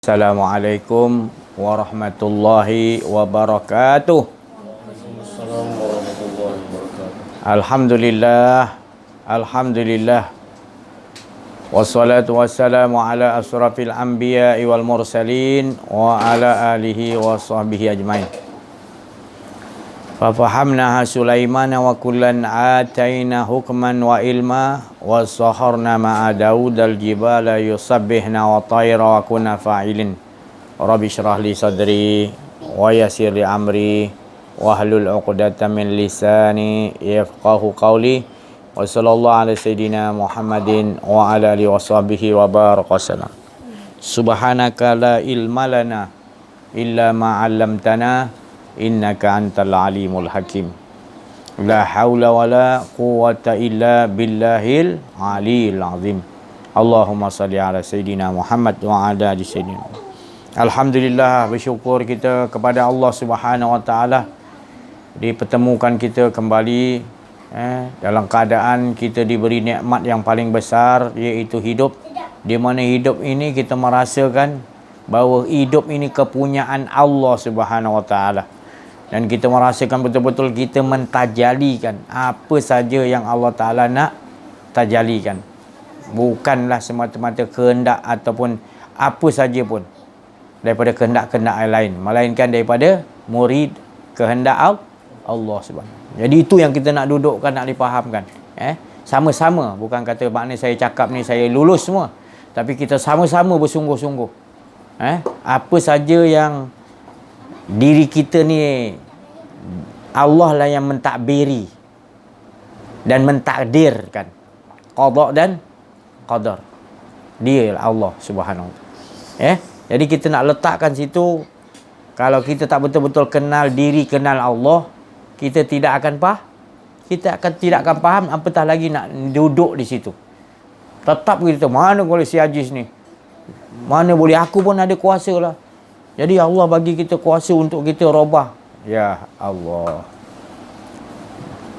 Assalamualaikum warahmatullahi wabarakatuh. Alhamdulillah, Alhamdulillah. Wassalatu wassalamu ala asrafil anbiya'i wal mursalin wa ala alihi wa sahbihi ajmain. Fafahamnaha Sulaimana wa kullan ataina hukman wa ilma wa saharna ma'a Daud al-jibala yusabbihna wa tayra wa kunna fa'ilin. Rabbi syrah li sadri wa yassir li amri wa hlul 'uqdatam min lisani yafqahu qawli. Wa sallallahu ala sayidina Muhammadin wa ala alihi wa sahbihi wa barakasallam. Subhanaka la ilma lana illa ma 'allamtana innaka antal alimul hakim. La haula wala quwwata illa billahil aliyil azim. Allahumma salli ala sayidina Muhammad wa ala ali sayidina. Alhamdulillah, bersyukur kita kepada Allah Subhanahu wa taala dipertemukan kita kembali dalam keadaan kita diberi nikmat yang paling besar, iaitu hidup. Di mana hidup ini kita merasakan bahawa hidup ini kepunyaan Allah Subhanahu wa taala. Dan kita merasakan betul-betul kita mentajalikan apa saja yang Allah Ta'ala nak tajalikan. Bukanlah semata-mata kehendak ataupun apa saja pun daripada kehendak-kehendak yang lain, melainkan daripada murid kehendak Allah Subhanahu. Jadi itu yang kita nak dudukkan, nak dipahamkan. Sama-sama, bukan kata maknanya saya cakap ni saya lulus semua, tapi kita sama-sama bersungguh-sungguh. Apa saja yang diri kita ni Allah lah yang mentadbiri dan mentakdirkan, qada dan qadar. Dia lah Allah Subhanahu wa taala. Jadi kita nak letakkan situ, kalau kita tak betul-betul kenal diri, kenal Allah, kita tidak akan tidak akan faham, apatah lagi nak duduk di situ. Tetap kita, mana boleh si Aziz ni, mana boleh aku pun ada kuasa lah. Jadi Allah bagi kita kuasa untuk kita robah. Ya Allah,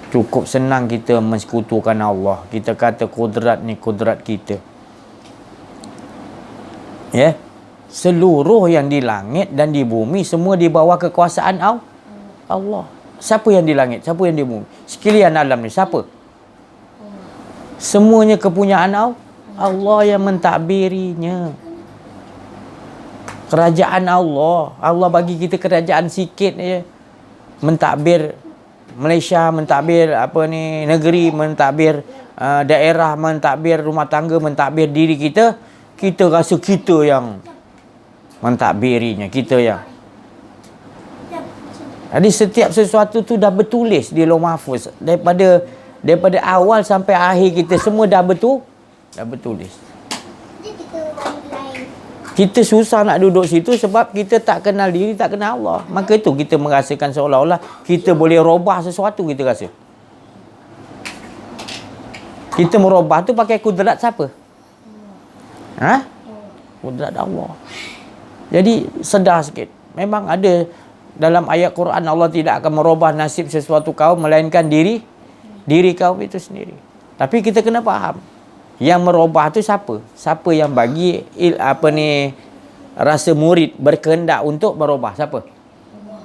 cukup senang kita mensekutukan Allah. Kita kata kudrat ni kudrat kita. Seluruh yang di langit dan di bumi semua di bawah kekuasaan Allah. Siapa yang di langit? Siapa yang di bumi? Sekalian alam ni siapa? Semuanya kepunyaan Allah yang mentadbirinya. Kerajaan Allah. Allah bagi kita kerajaan sikit je. Mentadbir Malaysia, mentadbir negeri, mentadbir daerah, mentadbir rumah tangga, mentadbir diri kita. Kita rasa kita yang mentadbirinya, kita yang. Jadi setiap sesuatu tu dah bertulis di Lauh Mahfuz. Daripada awal sampai akhir kita semua dah bertulis. Kita susah nak duduk situ sebab kita tak kenal diri, tak kenal Allah. Maka itu kita merasakan seolah-olah kita boleh robah sesuatu, kita rasa. Kita merubah tu pakai kudrat siapa? Kudrat Allah. Jadi sedar sikit. Memang ada dalam ayat Quran, Allah tidak akan merubah nasib sesuatu kaum melainkan diri kaum itu sendiri. Tapi kita kena faham, yang merubah tu siapa? Siapa yang bagi rasa murid berkehendak untuk merubah? Siapa?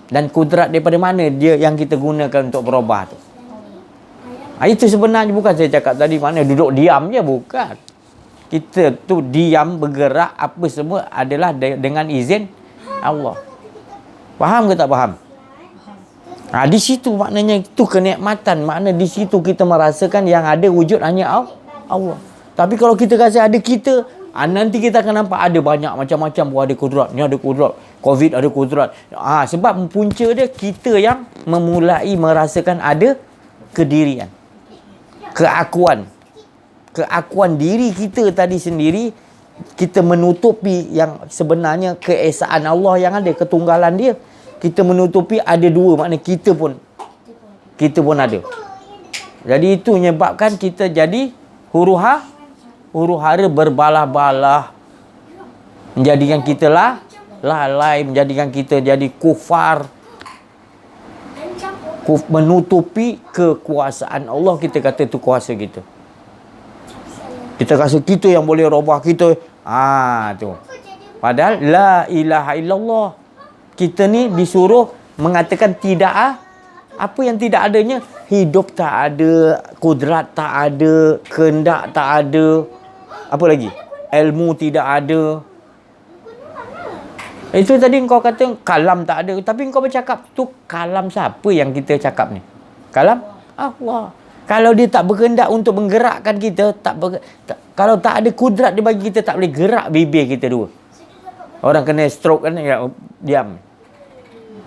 Dan kudrat daripada mana dia yang kita gunakan untuk berubah tu? Itu sebenarnya bukan saya cakap tadi mana duduk diam je, bukan. Kita tu diam, bergerak, apa semua adalah dengan izin Allah. Faham ke tak faham? Di situ maknanya itu kenikmatan. Makna di situ kita merasakan yang ada wujud hanya Allah. Tapi kalau kita rasa ada kita, nanti kita akan nampak ada banyak macam-macam pun ada kudrat. Ni ada kudrat, COVID ada kudrat. Sebab punca dia kita yang memulai merasakan ada kedirian. Keakuan diri kita tadi sendiri, kita menutupi yang sebenarnya keesaan Allah yang ada, ketunggalan dia. Kita menutupi ada dua, makna kita pun ada. Jadi itu menyebabkan kita jadi huru hara berbalah-balah, menjadikan kita lalai, menjadikan kita jadi kufar, menutupi kekuasaan Allah. Kita kata itu kuasa kita. Kita rasa kita yang boleh robah kita. Tu Padahal la ilaha illallah. Kita ni disuruh mengatakan tidak apa yang tidak adanya. Hidup tak ada, kudrat tak ada, kehendak tak ada. Apa lagi? Ilmu tidak ada. Itu tadi kau kata kalam tak ada. Tapi kau bercakap tu kalam siapa yang kita cakap ni? Kalam Allah. Kalau dia tak berkehendak untuk menggerakkan kita, kalau tak ada kudrat dia bagi kita, tak boleh gerak bibir kita dua. Orang kena stroke kan, ya, diam.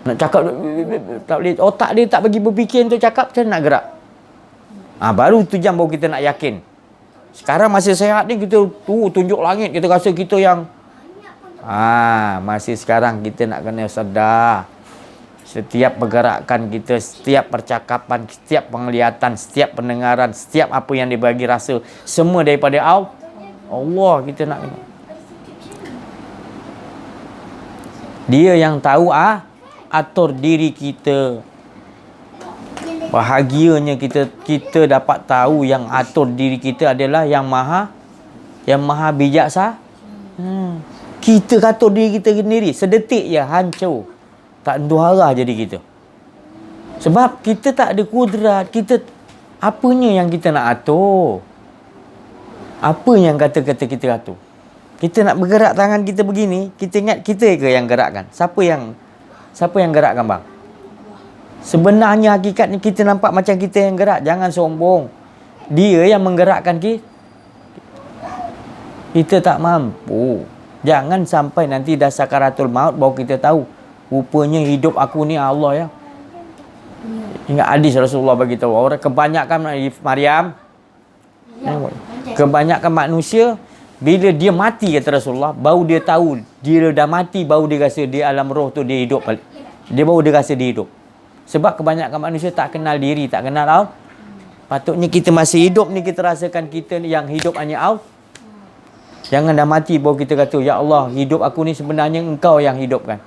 Nak cakap tak boleh, otak dia tak bagi berfikir untuk cakap, macam nak gerak. Baru tu jam baru kita nak yakin. Sekarang masih sehat ni, kita tunjuk langit, kita rasa kita yang masih sekarang kita nak kena sedar. Setiap pergerakan kita, setiap percakapan, setiap penglihatan, setiap pendengaran, setiap apa yang dibagi rasa, semua daripada Allah kita nak kena. Dia yang tahu atur diri kita. Bahagianya kita dapat tahu yang atur diri kita adalah yang maha bijaksana. Kita atur diri kita sendiri, sedetik je hancur. Tak tentu arah jadi kita. Sebab kita tak ada kudrat. Apanya yang kita nak atur? Apa yang kata-kata kita atur? Kita nak bergerak tangan kita begini, kita ingat kita ke yang gerakkan? Siapa yang gerakkan bang? Sebenarnya hakikatnya kita nampak macam kita yang gerak. Jangan sombong. Dia yang menggerakkan kita. Kita tak mampu. Jangan sampai nanti dah sakaratul maut baru kita tahu. Rupanya hidup aku ni Allah ya. Ingat hadis Rasulullah bagi tahu. Orang kebanyakan Maryam, kebanyakan manusia bila dia mati kata Rasulullah, baru dia tahu dia dah mati, baru dia rasa dia alam roh tu dia hidup balik. Dia baru dia rasa dia hidup. Sebab kebanyakan manusia tak kenal diri, tak kenal Allah. Patutnya kita masih hidup ni kita rasakan kita yang hidup hanya Allah. Jangan dah mati baru kita kata, ya Allah, hidup aku ni sebenarnya Engkau yang hidupkan.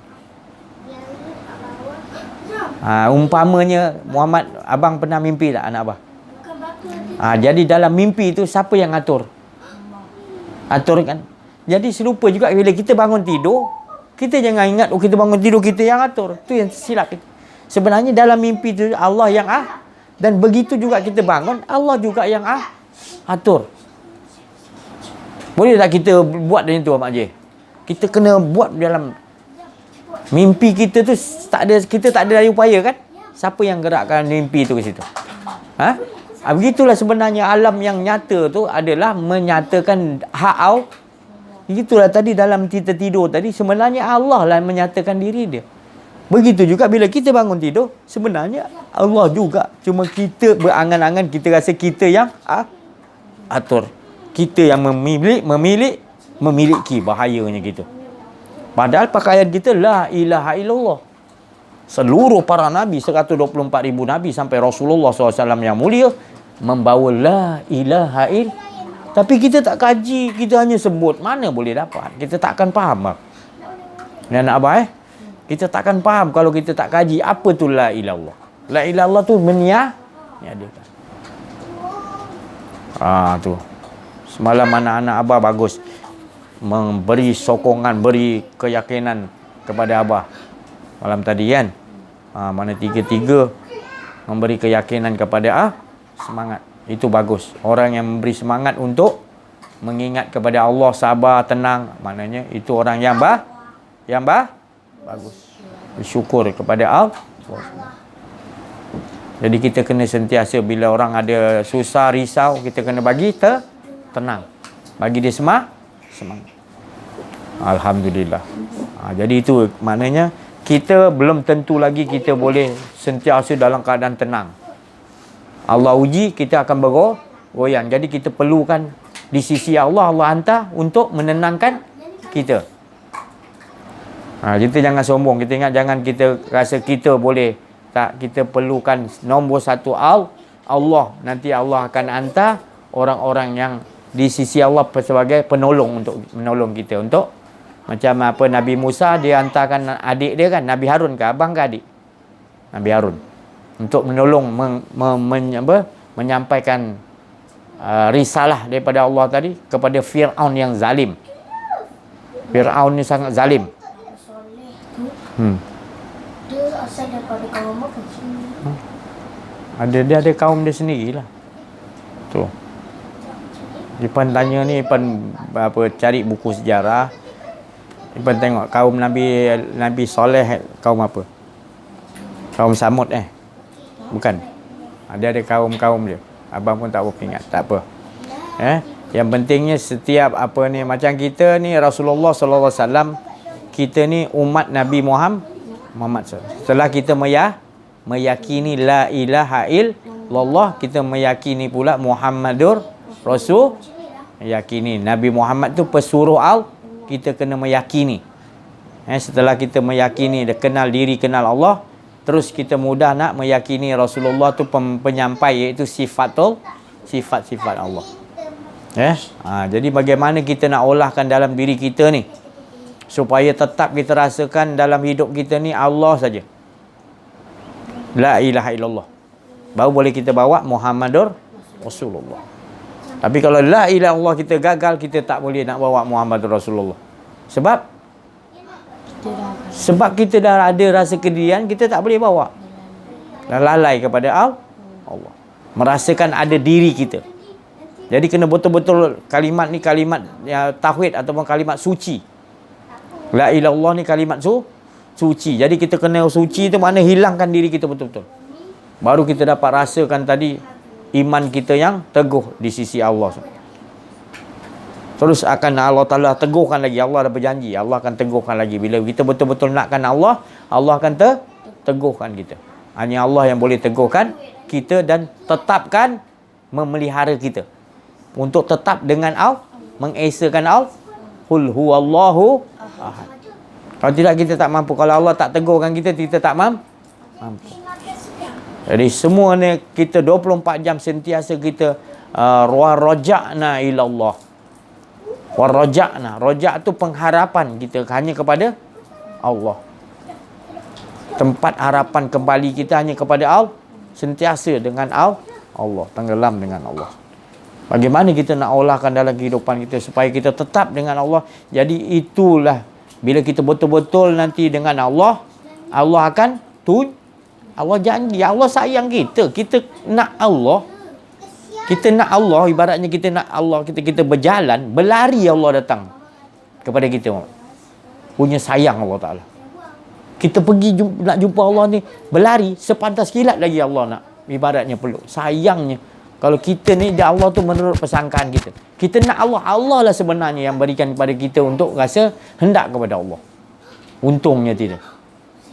Umpamanya Muhammad, abang pernah mimpi tak anak abang? Jadi dalam mimpi tu siapa yang atur? Atur kan? Jadi serupa juga bila kita bangun tidur, kita jangan ingat kita bangun tidur kita yang atur. Tu yang silap kita. Sebenarnya dalam mimpi tu Allah yang dan begitu juga kita bangun, Allah juga yang atur. Boleh tak kita buat macam tu Mak J? Kita kena buat dalam mimpi kita tu, kita tak ada upaya kan? Siapa yang gerakkan mimpi tu ke situ? Begitulah sebenarnya alam yang nyata tu adalah menyatakan hak Allah. Begitulah tadi dalam kita tidur tadi, sebenarnya Allah lah menyatakan diri dia. Begitu juga bila kita bangun tidur, sebenarnya Allah juga. Cuma kita berangan-angan, kita rasa kita yang atur. Kita yang memiliki bahayanya gitu. Padahal pakaian kita la ilaha illallah. Seluruh para nabi, 124,000 nabi sampai Rasulullah SAW yang mulia membawa la ilaha illallah. Tapi kita tak kaji, kita hanya sebut. Mana boleh dapat? Kita tak akan faham. Dan abah kita tak akan faham kalau kita tak kaji apa tu la ilallah. La ilallah tu meniadakan. Tu. Semalam anak-anak abah bagus memberi sokongan, beri keyakinan kepada abah. Malam tadi kan. Mana tiga-tiga memberi keyakinan kepada semangat. Itu bagus. Orang yang memberi semangat untuk mengingat kepada Allah, sabar, tenang, maknanya itu orang yang bagus. Bersyukur kepada Allah. Jadi kita kena sentiasa bila orang ada susah, risau, kita kena bagi tenang. Bagi dia semangat. Alhamdulillah. Jadi itu maknanya kita belum tentu lagi kita boleh sentiasa dalam keadaan tenang. Allah uji, kita akan bergoyang. Jadi kita perlukan di sisi Allah, Allah hantar untuk menenangkan kita. Kita jangan sombong. Kita ingat jangan kita rasa kita boleh. Tak, kita perlukan nombor satu Allah. Nanti Allah akan hantar orang-orang yang di sisi Allah sebagai penolong untuk menolong kita. Untuk macam apa Nabi Musa, dia hantarkan adik dia kan, Nabi Harun ke abang ke adik? Nabi Harun. Untuk menolong menyampaikan risalah daripada Allah tadi kepada Fir'aun yang zalim. Fir'aun ni sangat zalim. Soleh tu Hmm. dia asal daripada kaum apa? Dia ada kaum dia sendirilah. Tu. Ipan tanya ni, Ipan cari buku sejarah. Ipan tengok kaum Nabi Soleh kaum apa? Kaum Samud Bukan. Ada kaum-kaum dia. Abang pun tak berapa ingat. Tak apa. Yang pentingnya setiap macam kita ni Rasulullah sallallahu alaihi wasallam, kita ni umat Nabi Muhammad SAW. Setelah kita meyakini la ilaha illallah, kita meyakini pula Muhammadur Rasul. Yakini Nabi Muhammad tu pesuruh kita kena meyakini. Setelah kita meyakini, kenal diri, kenal Allah, terus kita mudah nak meyakini Rasulullah tu penyampai, iaitu sifat-sifat Allah. Jadi bagaimana kita nak olahkan dalam diri kita ni supaya tetap kita rasakan dalam hidup kita ni Allah saja, la ilaha illallah, baru boleh kita bawa Muhammadur Rasulullah. Tapi kalau la ilaha illallah kita gagal, kita tak boleh nak bawa Muhammadur Rasulullah. Sebab kita dah ada rasa kedirian, kita tak boleh bawa. Dah lalai kepada Allah, merasakan ada diri kita. Jadi kena betul-betul kalimat ni kalimat tauhid ataupun kalimat suci. La ilaha illallah ni kalimat suci. Jadi kita kena suci tu makna hilangkan diri kita betul-betul. Baru kita dapat rasakan tadi iman kita yang teguh di sisi Allah. Terus akan Allah Ta'ala teguhkan lagi. Allah dah berjanji, Allah akan teguhkan lagi. Bila kita betul-betul nakkan Allah, Allah akan teguhkan kita. Hanya Allah yang boleh teguhkan kita dan tetapkan memelihara kita untuk tetap dengan mengesakan Qul huwallahu ahad. Kalau tidak, kita tak mampu. Kalau Allah tak teguhkan kita, kita tak mampu. Jadi semua ni kita 24 jam sentiasa kita raja'na ilallah. Raja'na. Raja' tu pengharapan kita hanya kepada Allah. Tempat harapan kembali kita hanya kepada Allah. Sentiasa dengan Allah. Tenggelam dengan Allah. Bagaimana kita nak olahkan dalam kehidupan kita supaya kita tetap dengan Allah. Jadi itulah bila kita betul-betul nanti dengan Allah, Allah akan Allah janji, Allah sayang kita. Kita nak Allah. Kita nak Allah, ibaratnya kita nak Allah, kita berjalan, berlari, Allah datang kepada kita. Punya sayang Allah Ta'ala. Kita pergi nak jumpa Allah ni, berlari, sepantas kilat lagi Allah nak. Ibaratnya peluk. Sayangnya, kalau kita ni, Allah tu menurut persangkaan kita. Kita nak Allah, Allah lah sebenarnya yang berikan kepada kita untuk rasa hendak kepada Allah. Untungnya tidak.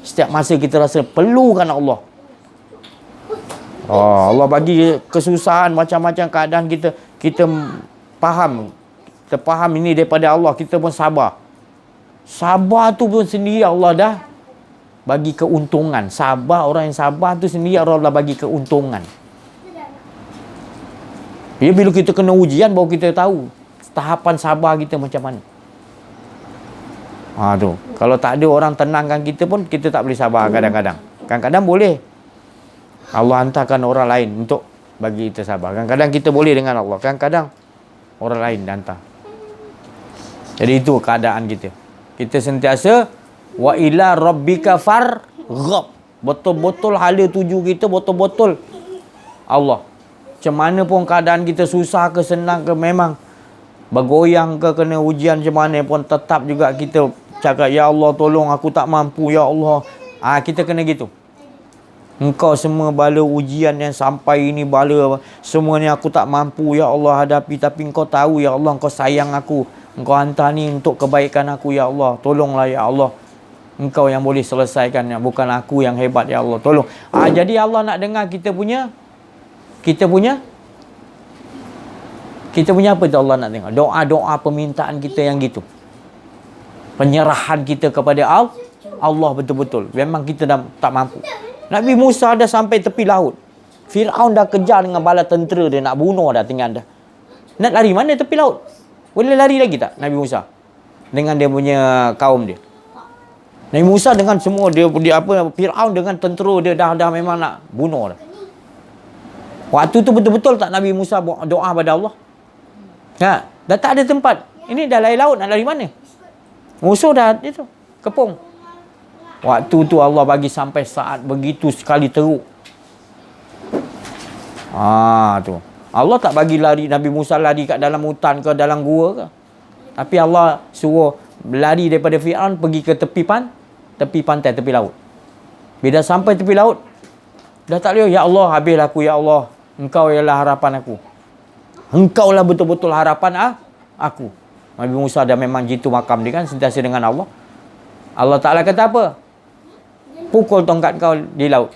Setiap masa kita rasa perlukan Allah. Allah bagi kesusahan, macam-macam keadaan kita faham. Kita faham ini daripada Allah, kita pun sabar. Sabar tu pun sendiri Allah dah bagi keuntungan. Sabar, orang yang sabar tu sendiri Allah dah bagi keuntungan. Bila kita kena ujian, baru kita tahu tahapan sabar kita macam mana. Tu. Kalau tak ada orang tenangkan kita pun, kita tak boleh sabar kadang-kadang. Kadang-kadang boleh Allah hantarkan orang lain untuk bagi kita sabar. Kadang-kadang kita boleh dengan Allah, kadang-kadang orang lain hantar. Jadi itu keadaan kita. Kita sentiasa wa ila rabbika farghab. Betul-betul hala tuju kita betul-betul Allah. Macam mana pun keadaan kita, susah ke senang ke, memang bergoyang ke, kena ujian macam mana pun, tetap juga kita cakap, ya Allah tolong aku tak mampu, ya Allah. Kita kena gitu. Engkau semua bala ujian yang sampai ini, bala semua ni aku tak mampu, ya Allah hadapi. Tapi Engkau tahu, ya Allah, Engkau sayang aku. Engkau hantar ni untuk kebaikan aku, ya Allah. Tolonglah, ya Allah. Engkau yang boleh selesaikannya, bukan aku yang hebat, ya Allah. Tolong. Jadi Allah nak dengar kita punya apa tu Allah nak dengar? Doa-doa permintaan kita yang gitu. Penyerahan kita kepada Allah betul-betul. Memang kita dah tak mampu. Nabi Musa dah sampai tepi laut. Fir'aun dah kejar dengan bala tentera dia, nak bunuh dah tinggal dah. Nak lari mana tepi laut? Boleh lari lagi tak Nabi Musa? Dengan dia punya kaum dia. Nabi Musa dengan semua dia Fir'aun dengan tentera dia dah memang nak bunuh dah. Waktu tu betul-betul tak Nabi Musa doa pada Allah? Dah tak ada tempat. Ini dah lain laut, nak lari mana? Musuh dah itu kepung. Waktu tu Allah bagi sampai saat begitu sekali teruk. Tu. Allah tak bagi lari Nabi Musa lari kat dalam hutan ke dalam gua ke. Tapi Allah suruh lari daripada Fir'aun pergi ke tepi pantai, tepi laut. Bila sampai tepi laut, dah tak boleh. Ya Allah, habislah aku, ya Allah. Engkau ialah harapan aku. Engkau lah betul-betul harapan aku. Nabi Musa dah memang jitu makam dia kan, sentiasa dengan Allah. Allah Ta'ala kata apa? Pukul tongkat kau di laut.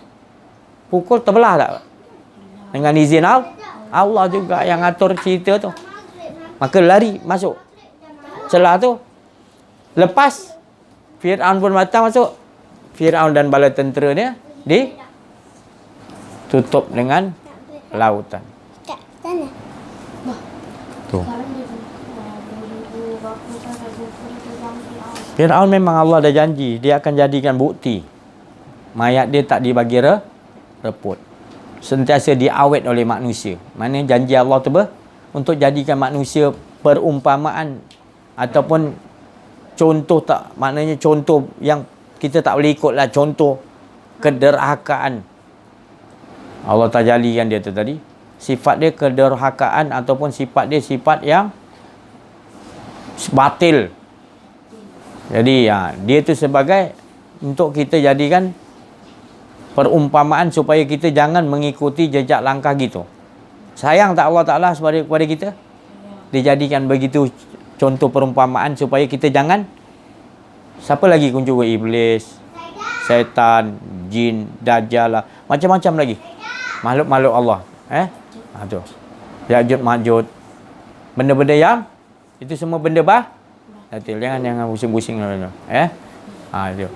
Pukul terbelah tak? Dengan izin Allah juga yang atur cerita tu. Maka lari masuk celah tu. Lepas Fir'aun pun datang masuk. Fir'aun dan bala tentera dia tutup dengan lautan. Tu. Fir'aun memang Allah dah janji dia akan jadikan bukti. Mayat dia tak dibagi reput. Sentiasa diawet oleh manusia. Maknanya janji Allah tu untuk jadikan manusia perumpamaan ataupun contoh tak, maknanya contoh yang kita tak boleh ikutlah, contoh kederhakaan. Allah tajalikan dia tu tadi. Sifat dia kederhakaan ataupun sifat dia sifat yang batil. Jadi dia tu sebagai untuk kita jadikan perumpamaan supaya kita jangan mengikuti jejak langkah gitu. Sayang tak Allah Ta'ala kepada kita? Dijadikan begitu contoh perumpamaan supaya kita jangan. Siapa lagi kunjung iblis, syaitan, jin, dajjal, macam-macam lagi. Makhluk-makhluk Allah. Tu. Ya'jud, Ma'jud. Benda-benda yang itu semua benda jangan pusing-pusing lah. Tu.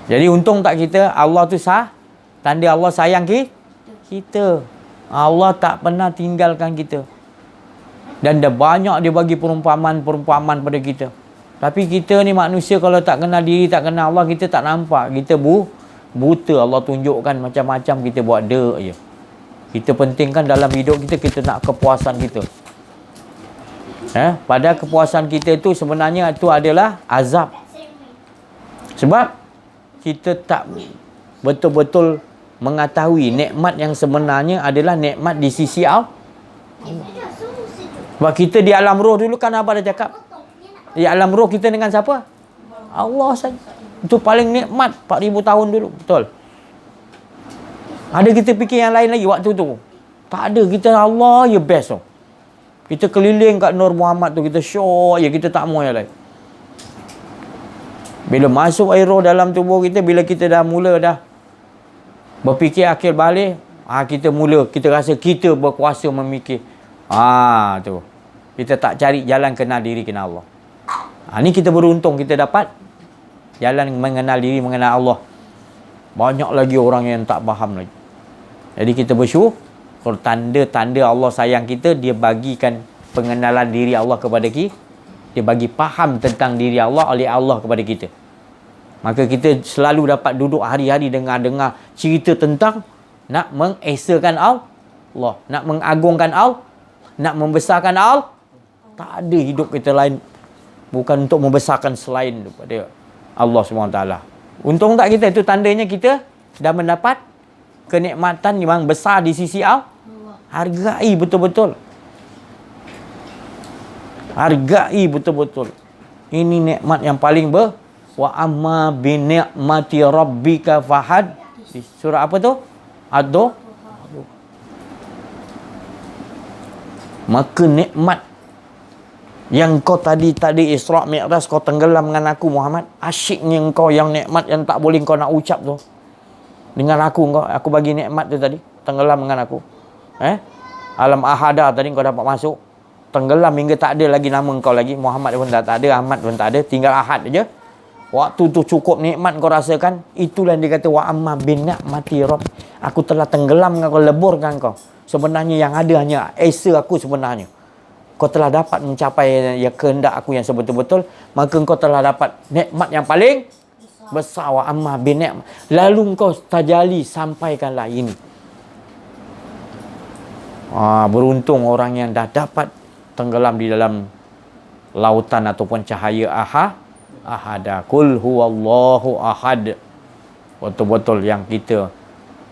Jadi untung tak kita Allah tu tanda Allah sayang kita. Allah tak pernah tinggalkan kita. Dan dah banyak dia bagi perumpamaan pada kita. Tapi kita ni manusia kalau tak kenal diri, tak kenal Allah, kita tak nampak. Kita buta. Allah tunjukkan macam-macam, kita buat je. Kita pentingkan dalam hidup kita, kita nak kepuasan kita. Padahal kepuasan kita itu sebenarnya itu adalah azab. Sebab kita tak betul-betul mengetahui nikmat yang sebenarnya adalah nikmat di sisi Allah. Sebab kita di alam roh dulu kan Abah dah cakap. Di alam roh kita dengan siapa? Allah saja. Itu paling nikmat 4,000 tahun dulu. Betul. Ada kita fikir yang lain lagi waktu tu? Tak ada. Kita Allah je best tu. Kita keliling kat Nur Muhammad tu. Kita syok je. Kita tak mau yang lain. Bila masuk air roh dalam tubuh kita, bila kita dah mula berfikir akil balik, kita rasa kita berkuasa memikir. Tu. Kita tak cari jalan kenal diri, kenal Allah. Ni kita beruntung kita dapat jalan mengenal diri, mengenal Allah. Banyak lagi orang yang tak faham lagi. Jadi kita bersyukur kalau tanda-tanda Allah sayang kita, dia bagikan pengenalan diri Allah kepada kita. Dia bagi faham tentang diri Allah oleh Allah kepada kita. Maka kita selalu dapat duduk hari-hari dengar cerita tentang nak mengesakan Allah, nak mengagungkan Allah, nak membesarkan Allah. Tak ada hidup kita lain bukan untuk membesarkan selain daripada Allah SWT. Untung tak kita, itu tandanya kita dah mendapat kenikmatan yang besar di sisi Allah. Hargai betul-betul. Hargai betul-betul. Ini nikmat yang paling wa amma bi ni'mati rabbika fahad. Surah apa tu? Maka nikmat yang kau tadi Isra' Mi'raj kau tenggelam dengan aku Muhammad, asyiknya engkau yang nikmat yang tak boleh kau nak ucap tu. Dengan aku bagi nikmat tu tadi, tenggelam dengan aku. Alam ahada tadi kau dapat masuk, tenggelam hingga tak ada lagi nama kau lagi. Muhammad pun tak ada, Ahmad pun tak ada, tinggal Ahad aja. Waktu tu cukup nikmat kau rasakan. Itulah yang dia kata wa amma bin ni'mati rabb. Aku telah tenggelam dengan kau, leburkan kau. Sebenarnya yang ada hanya esa aku sebenarnya. Kau telah dapat mencapai yang kehendak aku yang sebetul-betul, maka kau telah dapat nikmat yang paling besar wa amma bin ni'mat. Lalu kau tajali, sampaikanlah ini. Beruntung orang yang dah dapat tenggelam di dalam lautan ataupun cahaya ahada. Qul huwallahu ahad. Betul-betul yang kita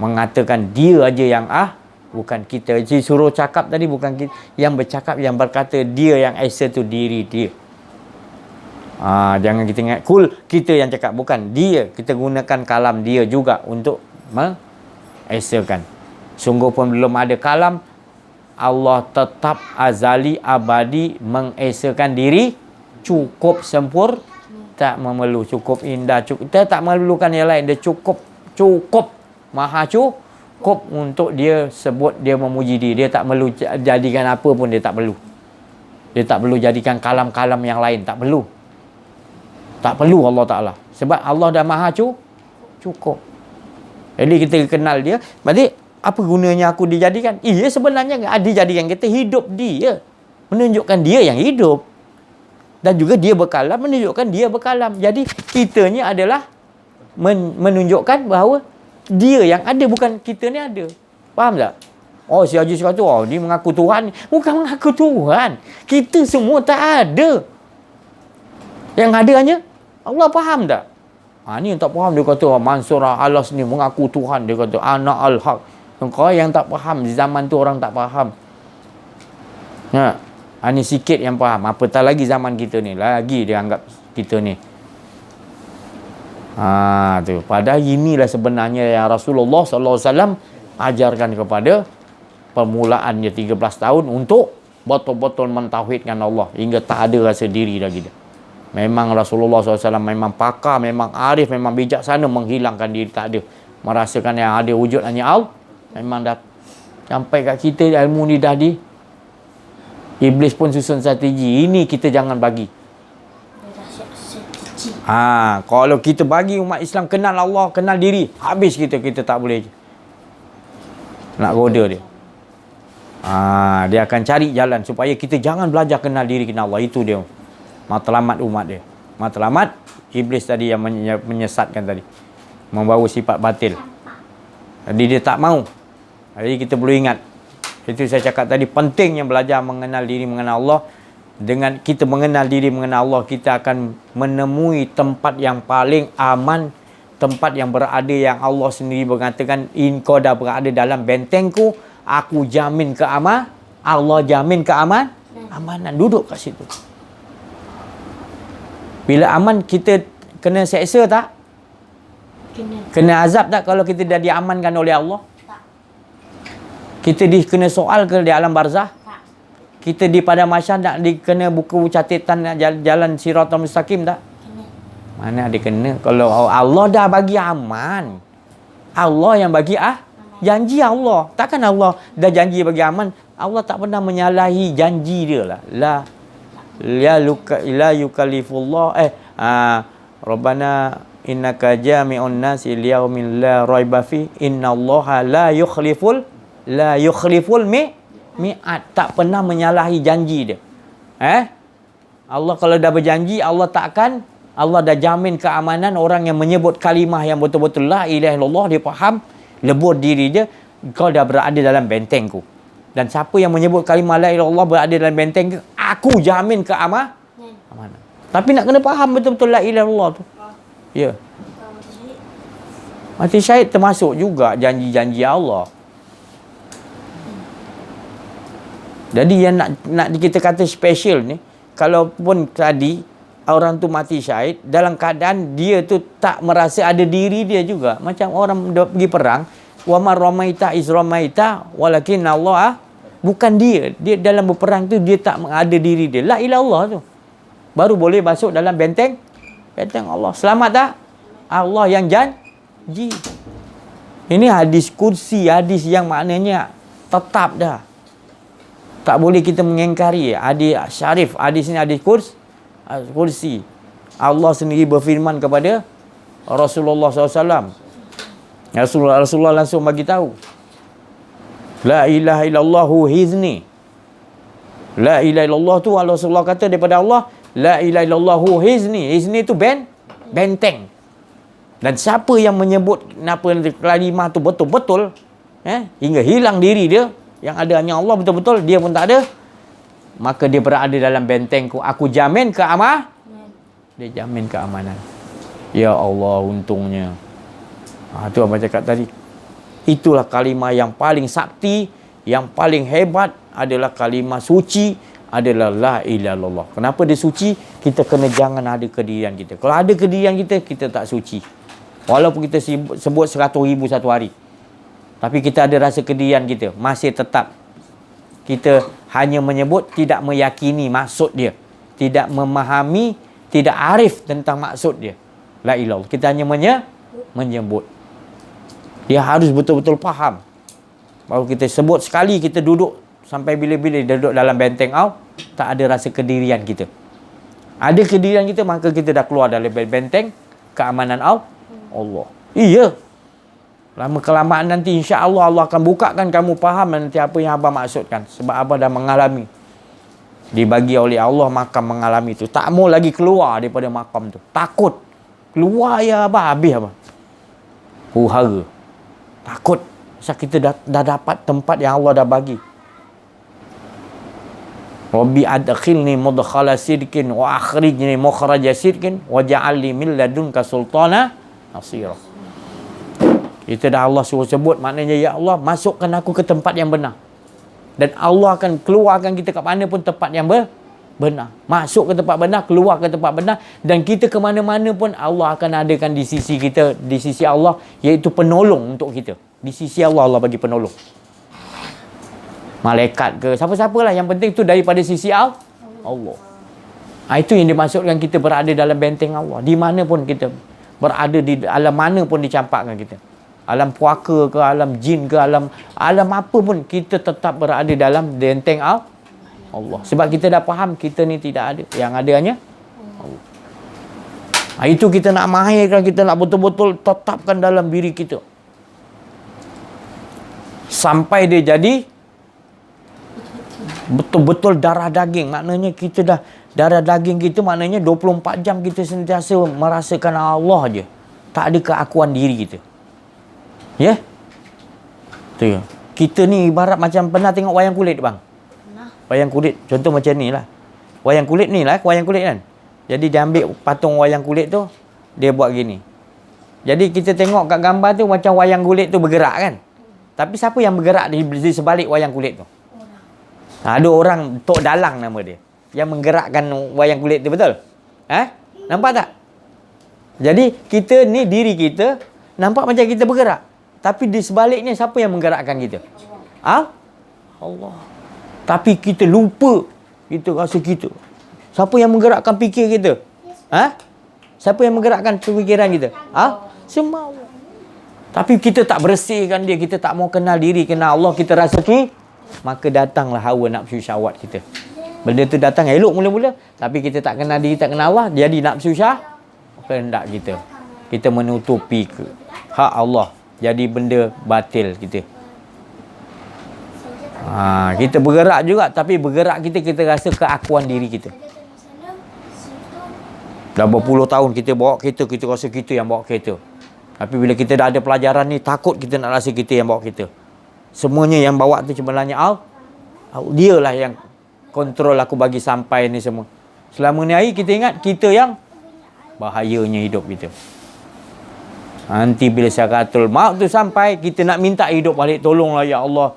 mengatakan dia aja yang bukan kita. Jadi suruh cakap tadi bukan kita. Yang bercakap, yang berkata dia yang esa tu diri dia. Jangan kita ingat kul kita yang cakap, bukan dia. Kita gunakan kalam dia juga untuk mengesakan. Sungguh pun belum ada kalam, Allah tetap azali abadi mengesakan diri, cukup sempurna, tak memerlu, cukup indah, cukup, kita tak memerlukan yang lain. Dia cukup maha cukup untuk dia sebut, dia memuji dia tak perlu jadikan apa pun, dia tak perlu. Dia tak perlu jadikan kalam-kalam yang lain, tak perlu. Tak perlu Allah Ta'ala. Sebab Allah dah maha cukup. Jadi kita kenal dia. Berarti apa gunanya aku dijadikan? Iya sebenarnya dijadikan kita hidup dia. Menunjukkan dia yang hidup. Dan juga dia berkalam, menunjukkan dia berkalam. Jadi kitanya adalah menunjukkan bahawa dia yang ada, bukan kita ni ada. Faham tak? Oh, si Haji kata, dia mengaku Tuhan. Bukan mengaku Tuhan. Kita semua tak ada. Yang ada hanya Allah. Faham tak? Ni yang tak faham, dia kata Mansur Alas ni mengaku Tuhan. Dia kata anak al-haq. Kau yang tak faham, di zaman tu orang tak faham. Ni sikit yang faham. Apatah lagi zaman kita ni, lagi dia anggap kita ni. Tu. Padahal inilah sebenarnya yang Rasulullah SAW ajarkan kepada permulaannya 13 tahun untuk betul-betul mentauhidkan Allah hingga tak ada rasa diri lagi dah. Memang Rasulullah SAW memang pakar, memang arif, memang bijaksana menghilangkan diri, tak ada. Merasakan yang ada wujud hanya Allah. Memang dah sampai kat kita ilmu ni dah di. Iblis pun susun strategi. Ini kita jangan bagi. Kalau kita bagi umat Islam kenal Allah, kenal diri, habis kita tak boleh nak goda dia. Dia akan cari jalan supaya kita jangan belajar kenal diri, kenal Allah. Itu dia matlamat umat dia. Matlamat iblis tadi yang menyesatkan tadi, membawa sifat batil. Jadi dia tak mau. Jadi kita perlu ingat. Itu saya cakap tadi, pentingnya belajar mengenal diri, mengenal Allah. Dengan kita mengenal diri, mengenal Allah, kita akan menemui tempat yang paling aman, tempat yang berada, yang Allah sendiri mengatakan, kau dah berada dalam bentengku, aku jamin keamanan. Allah jamin amanan. Duduk kat situ. Bila aman, kita kena seksa tak? Kena azab tak kalau kita dah diamankan oleh Allah? Tak. Kita kena soal ke di alam barzah? Tak. Kita di pada masyarakat nak kena buku catatan jalan siratal mustaqim tak? Kena. Mana ada kena? Kalau Allah dah bagi aman, Allah yang bagi janji Allah. Takkan Allah dah janji bagi aman, Allah tak pernah menyalahi janji dia lah. La yukallifullah Rabbana innaka jami'un nasi liyaumin la raiba fi innallaha la yukhliful mi'at. Tak pernah menyalahi janji dia. Allah kalau dah berjanji, Allah dah jamin keamanan. Orang yang menyebut kalimah yang betul-betul la ilaha illallah, dia faham, lebur diri dia, kau dah berada dalam bentengku. Dan siapa yang menyebut kalimah la ilaha illallah berada dalam benteng, aku jamin keamanan. Tapi nak kena faham betul-betul la ilaha illallah tu. Ya. Mati syahid termasuk juga janji-janji Allah. Jadi yang nak kita kata special ni, kalaupun tadi orang tu mati syahid dalam keadaan dia tu tak merasa ada diri dia juga. Macam orang pergi perang, wa ma ramaita iz ramaita walakin Allah, bukan dia dalam berperang tu dia tak ada diri dia. La ilaha illallah tu baru boleh masuk dalam benteng Allah. Selamat tak? Allah yang janji. Ini hadis kursi, hadis yang maknanya tetap dah. Tak boleh kita mengingkari. Hadis syarif, hadis ini hadis kursi. Allah sendiri berfirman kepada Rasulullah SAW. Rasulullah langsung bagi tahu. La ilaha illallahu hizni. La ilaha illallah tu Rasulullah kata daripada Allah, la ilaha illallahu hizni. Hizni tu benteng. Dan siapa yang menyebut kalimah tu betul-betul, hingga hilang diri dia, yang ada hanya Allah betul-betul, dia pun tak ada, maka dia berada dalam bentengku. Aku jamin keamanan. Dia jamin keamanan. Ya Allah, untungnya. Itu abang cakap tadi. Itulah kalimah yang paling sakti, yang paling hebat adalah kalimah suci, adalah la ilaha illallah. Kenapa dia suci? Kita kena jangan ada kedirian kita. Kalau ada kedirian kita, kita tak suci. Walaupun kita sebut 100,000 satu hari. Tapi kita ada rasa kedirian kita, masih tetap kita hanya menyebut, tidak meyakini maksud dia. Tidak memahami, tidak arif tentang maksud dia. La ilallah. Kita hanya menyebut. Dia harus betul-betul faham. Baru kita sebut sekali, kita duduk sampai bila-bila duduk dalam benteng tak ada rasa kedirian kita. Ada kedirian kita, maka kita dah keluar dari benteng keamanan Allah. Iya. Lama-kelamaan nanti insya-Allah Allah akan bukakan kamu faham nanti apa yang abang maksudkan. Sebab abang dah mengalami. Dibagi oleh Allah makam mengalami itu. Tak mau lagi keluar daripada makam tu. Takut. Keluar ya abang, habis abang. Huru-hara. Takut. Sebab kita dah dapat tempat yang Allah dah bagi. Rabbi adkhilni mudkhala sidqin wa akhrijni mukhraja sidqin waj'alni min ladunka sultana nasira. Kita dah Allah suruh sebut, maknanya ya Allah, masukkan aku ke tempat yang benar. Dan Allah akan keluarkan kita kat mana pun tempat yang benar. Masuk ke tempat benar, keluar ke tempat benar. Dan kita ke mana-mana pun Allah akan adakan di sisi kita, di sisi Allah, iaitu penolong untuk kita. Di sisi Allah, Allah bagi penolong. Malaikat ke, siapa-siapa lah. Yang penting tu daripada sisi Allah. Itu yang dimaksudkan kita berada dalam benteng Allah. Di mana pun kita berada, di alam mana pun dicampakkan kita. Alam puaka ke, alam jin ke, alam apa pun, kita tetap berada dalam benteng Allah. Sebab kita dah faham, kita ni tidak ada. Yang ada hanya Allah. Itu kita nak mahirkan, kita nak betul-betul tetapkan dalam diri kita. Sampai dia jadi betul-betul darah daging. Maknanya kita dah, darah daging kita maknanya 24 jam kita sentiasa merasakan Allah je. Tak ada keakuan diri kita. Ya? Tu. Kita ni ibarat macam pernah tengok wayang kulit bang? Pernah. Wayang kulit, contoh macam ni lah. Wayang kulit ni lah, wayang kulit kan? Jadi dia ambil patung wayang kulit tu, dia buat gini. Jadi kita tengok kat gambar tu macam wayang kulit tu bergerak kan? Tapi siapa yang bergerak di sebalik wayang kulit tu? Ada orang, Tok Dalang nama dia, yang menggerakkan wayang kulit tu, betul? Nampak tak? Jadi kita ni, diri kita nampak macam kita bergerak. Tapi di sebaliknya siapa yang menggerakkan kita? Allah. Tapi kita lupa. Kita rasa kita. Siapa yang menggerakkan fikir kita? Siapa yang menggerakkan pemikiran kita? Semua Allah. Tapi kita tak bersihkan dia. Kita tak mau kenal diri, kenal Allah. Kita rasa maka datanglah hawa nafsu syahwat kita. Benda tu datang elok mula-mula. Tapi kita tak kenal diri, tak kenal Allah. Jadi nafsu kehendak kita. Kita menutupi hak Allah. Jadi benda batil kita. Kita bergerak juga. Tapi bergerak kita rasa keakuan diri kita. Dah berpuluh tahun kita bawa kereta, kita rasa kita yang bawa kereta. Tapi bila kita dah ada pelajaran ni, takut kita nak rasa kita yang bawa kereta. Semuanya yang bawa tu sebenarnya dia lah yang kontrol aku bagi sampai ni semua. Selama ni hari kita ingat kita yang bahayanya hidup kita. Nanti bila syaratul maut tu sampai, kita nak minta hidup balik. Tolonglah ya Allah,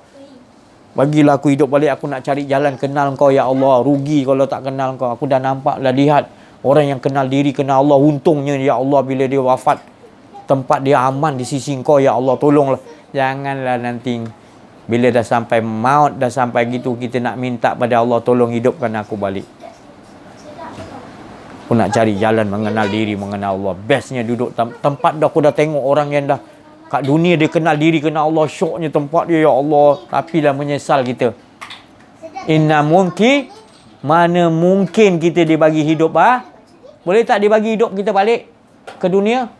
bagilah aku hidup balik. Aku nak cari jalan kenal Kau ya Allah. Rugi kalau tak kenal Kau. Aku dah nampak, dah lihat orang yang kenal diri, kenal Allah. Untungnya ya Allah bila dia wafat, tempat dia aman di sisi Kau ya Allah. Tolonglah. Janganlah nanti bila dah sampai maut, dah sampai gitu, kita nak minta pada Allah, tolong hidupkan aku balik. Aku nak cari jalan mengenal diri, mengenal Allah. Bestnya duduk tempat dah, aku dah tengok orang yang dah kat dunia dia kenal diri, kenal Allah. Syoknya tempat dia ya Allah. Tapi dah menyesal kita. Inna mungkin, mana mungkin kita dibagi hidup Boleh tak dibagi hidup kita balik ke dunia?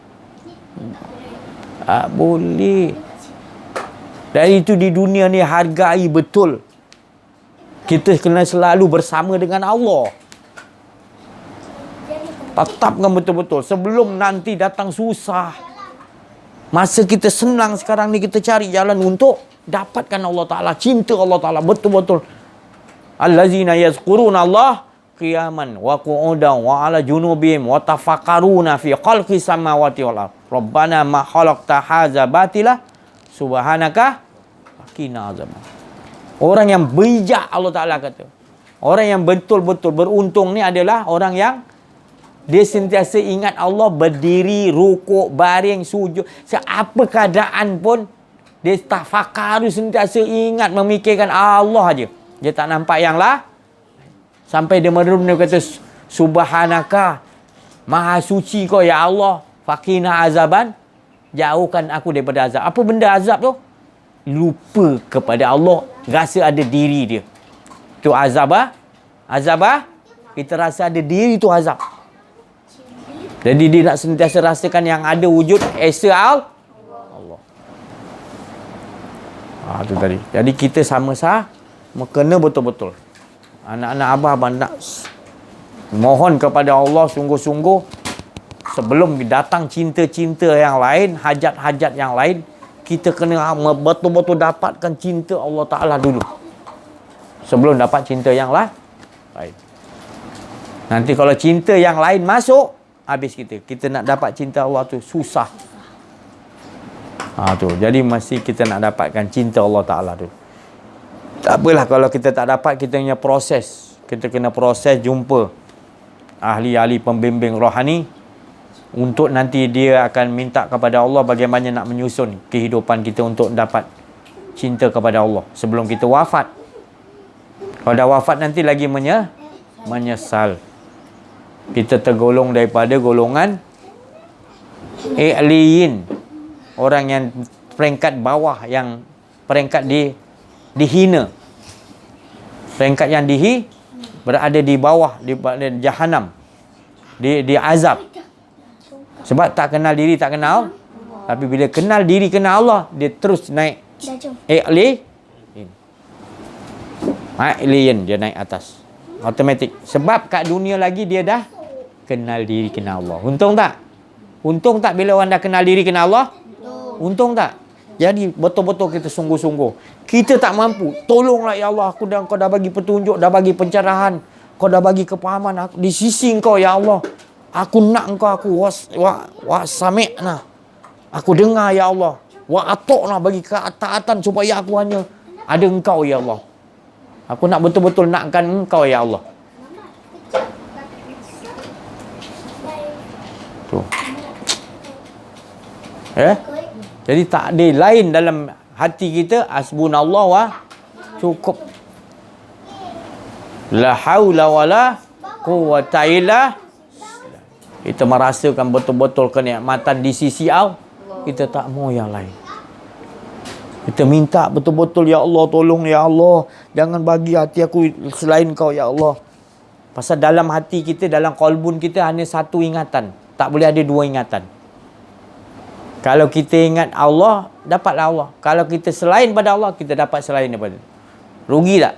Tak boleh. Dari itu di dunia ni hargai betul. Kita kena selalu bersama dengan Allah. Tetapkan betul-betul. Sebelum nanti datang susah. Masa kita senang sekarang ni, kita cari jalan untuk dapatkan Allah Ta'ala. Cinta Allah Ta'ala betul-betul. Allazina yazkuruna Allah qiyaman wa qu'udan wa ala junubihim wa tafakkaruna fi khalqis samawati wal ard. Rabbana ma khalaqta hadza batila subhanaka qina azaban. Orang yang bijak, Allah Ta'ala kata. Orang yang betul-betul beruntung ni adalah orang yang dia sentiasa ingat Allah, berdiri, rukuk, baring, sujud. Apa keadaan pun, dia tafakar, sentiasa ingat, memikirkan Allah aja. Dia tak nampak yang lah. Sampai dia merem, dia kata, Subhanaka, Maha suci kau ya Allah, faqina azaban, jauhkan aku daripada azab. Apa benda azab tu? Lupa kepada Allah, rasa ada diri dia. Tu azab ah. Azab ah. Kita rasa ada diri tu azab. Jadi dia nak sentiasa rasakan yang ada wujud Esa Allah. Itu tadi. Jadi kita sama-sama kena betul-betul. Anak-anak abang nak mohon kepada Allah sungguh-sungguh sebelum datang cinta-cinta yang lain, hajat-hajat yang lain, kita kena betul-betul dapatkan cinta Allah Ta'ala dulu. Sebelum dapat cinta yang lain. Nanti kalau cinta yang lain masuk, habis kita. Kita nak dapat cinta Allah tu susah. Tu. Jadi mesti kita nak dapatkan cinta Allah Ta'ala tu. Tak apalah kalau kita tak dapat, kita punya proses. Kita kena proses jumpa ahli-ahli pembimbing rohani untuk nanti dia akan minta kepada Allah bagaimana nak menyusun kehidupan kita untuk dapat cinta kepada Allah sebelum kita wafat. Kalau dah wafat nanti lagi menyesal. Kita tergolong daripada golongan i'liyin, orang yang peringkat bawah, yang peringkat dihina, peringkat yang berada di bawah, di Jahannam, di azab. Sebab tak kenal diri, tak kenal. Tapi bila kenal diri, kenal Allah, dia terus naik i'liyin, dia naik atas automatik. Sebab kat dunia lagi dia dah kenal diri, kenal Allah. Untung tak? Untung tak bila orang dah kenal diri, kenal Allah? Untung tak? Jadi betul-betul kita sungguh-sungguh. Kita tak mampu, tolonglah ya Allah, kau dah bagi petunjuk, dah bagi pencerahan, kau dah bagi kepahaman aku di sisi Engkau ya Allah. Aku nak Engkau, aku sami'na, aku dengar ya Allah, wa atokna, bagi ketaatan supaya aku hanya ada Engkau ya Allah. Aku nak betul-betul nakkan Engkau ya Allah. Tu. Jadi tak ada lain dalam hati kita, hasbunallah wa cukup. La haula wala quwwata illa. Kita merasakan betul-betul kenikmatan di sisi Allah. Kita tak mau yang lain. Kita minta betul-betul, ya Allah, tolong ya Allah, jangan bagi hati aku selain Kau ya Allah. Pasal dalam hati kita, dalam qalbun kita hanya satu ingatan. Tak boleh ada dua ingatan. Kalau kita ingat Allah, dapatlah Allah. Kalau kita selain pada Allah, kita dapat selain daripada. Rugi tak?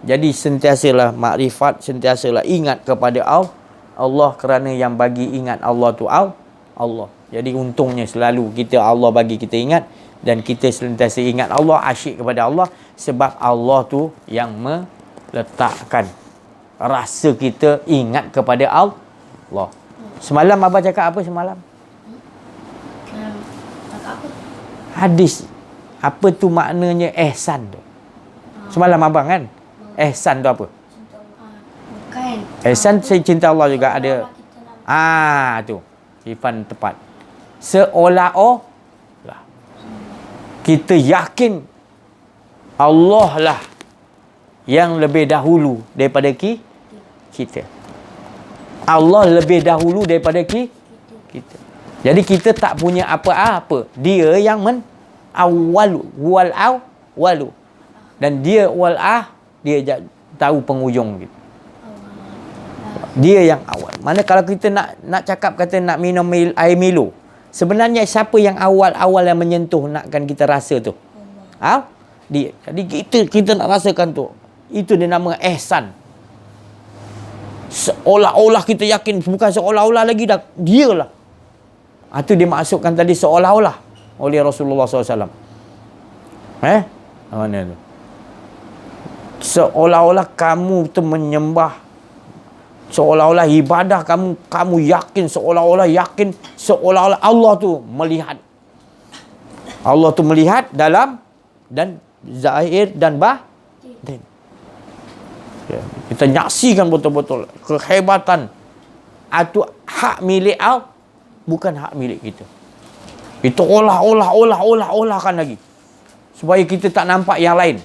Jadi sentiasalah makrifat, sentiasalah ingat kepada Allah, kerana yang bagi ingat Allah tu Allah. Jadi untungnya selalu kita, Allah bagi kita ingat, dan kita sentiasa ingat Allah, asyik kepada Allah, sebab Allah tu yang meletakkan rasa kita ingat kepada Allah. Semalam abang cakap apa semalam? Hadis. Apa tu maknanya ihsan tu? Semalam abang kan? Ihsan tu apa? Bukan. Ihsan saya cinta Allah juga ada. Tu. Ifan tepat. Seolah-olah kita yakin Allah lah yang lebih dahulu daripada kita. Allah lebih dahulu daripada kita. Jadi kita tak punya apa-apa. Dia yang awwalu, walu. Dan dia dia tahu penghujung kita. Dia yang awal. Mana kalau kita nak cakap, kata nak minum air Milo, sebenarnya siapa yang awal-awal yang menyentuh nakkan kita rasa tu? Dia. Jadi kita nak rasakan tu. Itu dia nama ihsan. Seolah-olah kita yakin, bukan seolah-olah lagi dah, dialah. Itu dia maksudkan tadi seolah-olah oleh Rasulullah SAW. Mana tu? Seolah-olah kamu tu menyembah Seolah-olah ibadah kamu yakin, seolah-olah Allah tu melihat. Allah tu melihat dalam dan zahir dan batin. Ya, kita nyaksikan betul-betul kehebatan. Itu hak milik Allah, bukan hak milik kita. Itu olahkan lagi. Supaya kita tak nampak yang lain.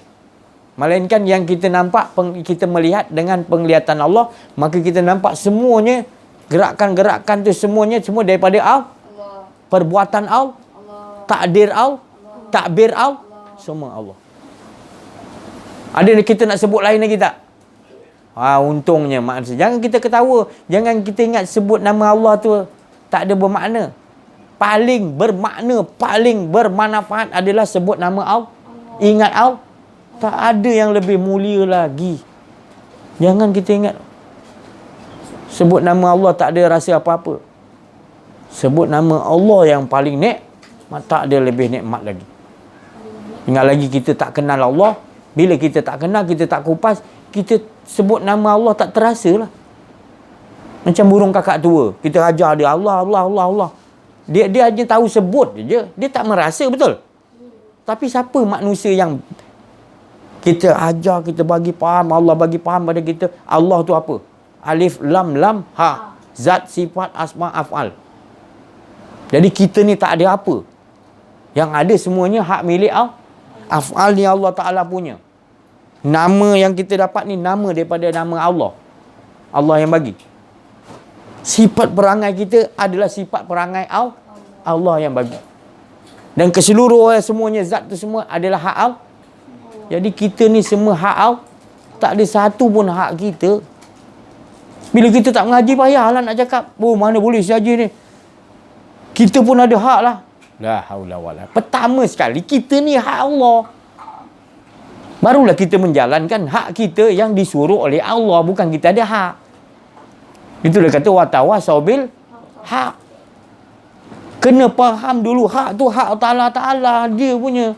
Melainkan yang kita nampak, kita melihat dengan penglihatan Allah, maka kita nampak semuanya, gerakan-gerakan tu semuanya, semua daripada Allah. Perbuatan Allah, takdir Allah, takbir Allah, semua Allah. Ada kita nak sebut lain lagi tak? Untungnya maksudnya. Jangan kita ketawa. Jangan kita ingat sebut nama Allah tu tak ada bermakna. Paling bermakna, paling bermanfaat adalah sebut nama Allah. Ingat Allah. Tak ada yang lebih mulia lagi. Jangan kita ingat. Sebut nama Allah tak ada rasa apa-apa. Sebut nama Allah yang paling tak ada lebih nikmat lagi. Ingat lagi kita tak kenal Allah. Bila kita tak kenal, kita tak kupas, kita sebut nama Allah tak terasa lah. Macam burung kakak tua. Kita ajar dia Allah. Dia hanya tahu sebut je. Dia tak merasa, betul? Tapi siapa manusia yang kita ajar, kita bagi faham, Allah bagi faham pada kita, Allah tu apa? Alif, lam, ha. Zat, sifat, asma, af'al. Jadi kita ni tak ada apa. Yang ada semuanya hak milik Allah. Af'al ni Allah Ta'ala punya. Nama yang kita dapat ni nama daripada nama Allah. Allah yang bagi. Sifat perangai kita adalah sifat perangai Allah. Allah yang bagi. Dan keseluruhan semuanya zat tu semua adalah hak Allah. Jadi kita ni semua hak Allah. Tak ada satu pun hak kita. Bila kita tak mengaji, payahlah nak cakap. Mana boleh saja ni. Kita pun ada hak lah. La haula wala. Pertama sekali, kita ni hak Allah. Barulah kita menjalankan hak kita yang disuruh oleh Allah. Bukan kita ada hak. Itulah kata watawasau bil hak. Kena faham dulu hak tu hak Ta'ala dia punya.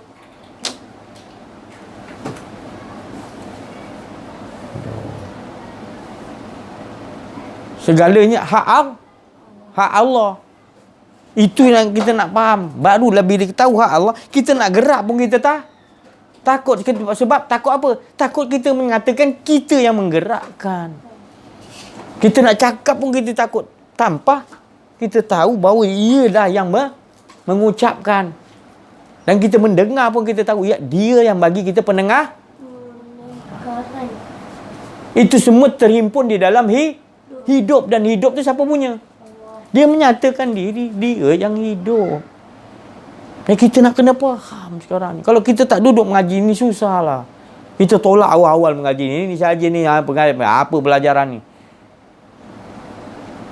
Segalanya hak Allah. Itu yang kita nak faham. Barulah bila kita tahu hak Allah, kita nak gerak pun kita takut. Sebab takut apa? Takut kita mengatakan kita yang menggerakkan. Kita nak cakap pun kita takut. Tanpa kita tahu bahawa ia dah yang mengucapkan. Dan kita mendengar pun kita tahu, ya, dia yang bagi kita pendengar. Itu semua terhimpun di dalam hidup. Dan hidup tu siapa punya? Dia menyatakan diri, dia yang hidup. Dan kita nak kena faham sekarang ni. Kalau kita tak duduk mengaji ni, susah lah. Kita tolak awal-awal mengaji ni saja ni, apa pelajaran ni.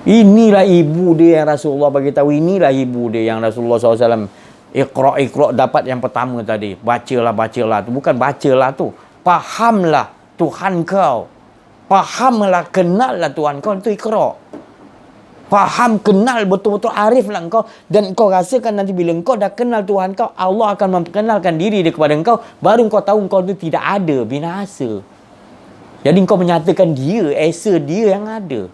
Inilah ibu dia yang Rasulullah bagi tahu. Inilah ibu dia yang Rasulullah SAW. Iqra' dapat yang pertama tadi. Bacalah tu. Bukan bacalah tu. Fahamlah Tuhan kau. Fahamlah, kenallah Tuhan kau. Itu Iqra'. Faham, kenal betul-betul, ariflah engkau. Dan engkau rasakan nanti bila engkau dah kenal Tuhan kau, Allah akan memperkenalkan diri dia kepada engkau. Baru engkau tahu engkau itu tidak ada, binasa. Jadi engkau menyatakan dia, esa dia yang ada.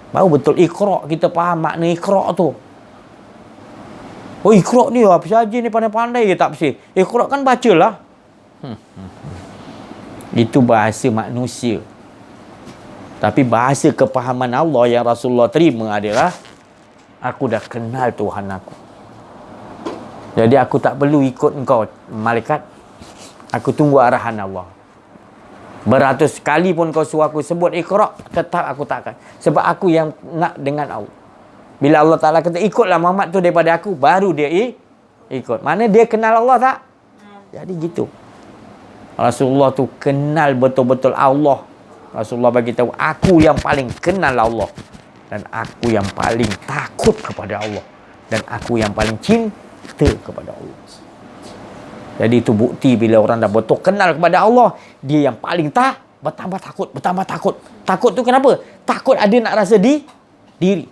Baru betul Iqra', kita faham makna Iqra' tu. Oh, Iqra' ni apa saja ni, pandai-pandai ke tak pasti. Iqra' kan bacalah. Itu bahasa manusia. Tapi bahasa kepahaman Allah yang Rasulullah terima adalah, aku dah kenal Tuhan aku. Jadi aku tak perlu ikut engkau, malaikat. Aku tunggu arahan Allah. Beratus kali pun kau suruh aku sebut Iqra', tetap aku takkan. Sebab aku yang nak dengan Allah. Bila Allah Ta'ala kata, ikutlah Muhammad tu daripada aku, baru dia ikut. Mana dia kenal Allah tak? Jadi gitu. Rasulullah tu kenal betul-betul Allah. Rasulullah bagi tahu, aku yang paling kenal Allah. Dan aku yang paling takut kepada Allah. Dan aku yang paling cinta kepada Allah. Jadi itu bukti bila orang dah betul kenal kepada Allah, dia yang paling bertambah takut. Takut tu kenapa? Takut ada nak rasa diri.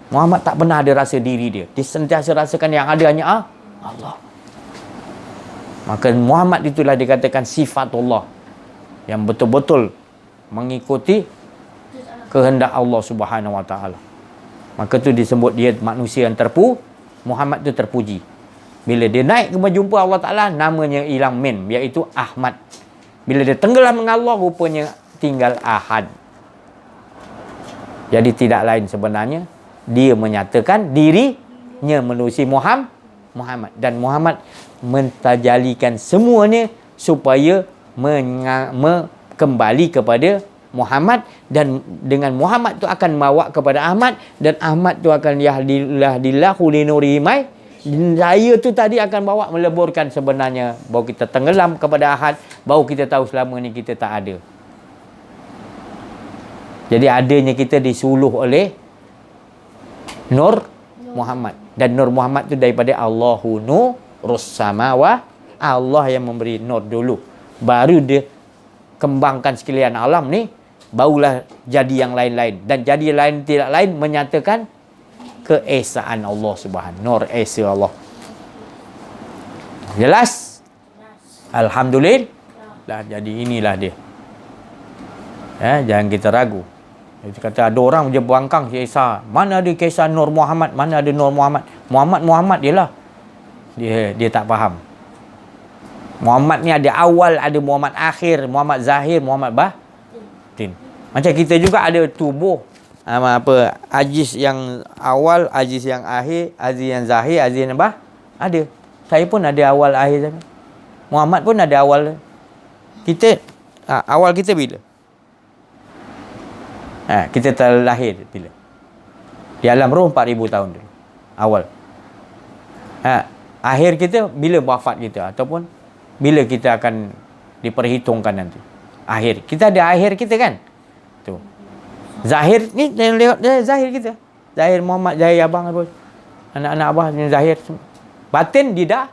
Muhammad tak pernah ada rasa diri dia. Dia sentiasa rasakan yang ada hanya Allah. Maka Muhammad itulah dikatakan sifatullah. Yang betul-betul mengikuti kehendak Allah Subhanahu Wa Taala. Maka tu disebut dia manusia yang Muhammad tu terpuji. Bila dia naik ke berjumpa Allah Ta'ala, namanya hilang min, iaitu Ahmad. Bila dia tenggelam dengan Allah, rupanya tinggal Ahad. Jadi tidak lain sebenarnya, dia menyatakan dirinya menerusi Muhammad. Dan Muhammad mentajalikan semuanya supaya kembali kepada Muhammad, dan dengan Muhammad tu akan bawa kepada Ahmad, dan Ahmad tu akan yahdillahu linurihi mai. Saya tu tadi akan bawa meleburkan sebenarnya, baru kita tenggelam kepada Ahad, baru kita tahu selama ni kita tak ada. Jadi adanya kita disuluh oleh Nur Muhammad, dan Nur Muhammad tu daripada Allahu nurus samawa, Allah yang memberi nur dulu, baru dia kembangkan sekalian alam ni, barulah jadi yang lain-lain. Dan jadi lain tidak lain menyatakan keesaan Allah Subhanahu, nur esa Allah. Jelas? Alhamdulillah. Jadi inilah dia. Jangan kita ragu. Dia kata ada orang je bangkang kisah, mana ada kisah Nur Muhammad, mana ada Nur Muhammad. Muhammad dia lah. Dia tak faham. Muhammad ni ada awal, ada Muhammad akhir, Muhammad zahir, Muhammad batin. Macam kita juga ada tubuh, aziz yang awal, aziz yang akhir, aziz yang zahir, aziz yang ada. Saya pun ada awal, akhir. Muhammad pun ada awal. Kita awal kita bila? Kita terlahir bila? Di alam roh 4,000 tahun dulu. Awal. Akhir kita bila wafat kita, ataupun bila kita akan diperhitungkan nanti. Akhir. Kita ada akhir kita kan? Tu. Zahir ni lewat zahir kita. Zahir Muhammad, zahir abang apa? Anak-anak abah ni zahir. Batin dia dah.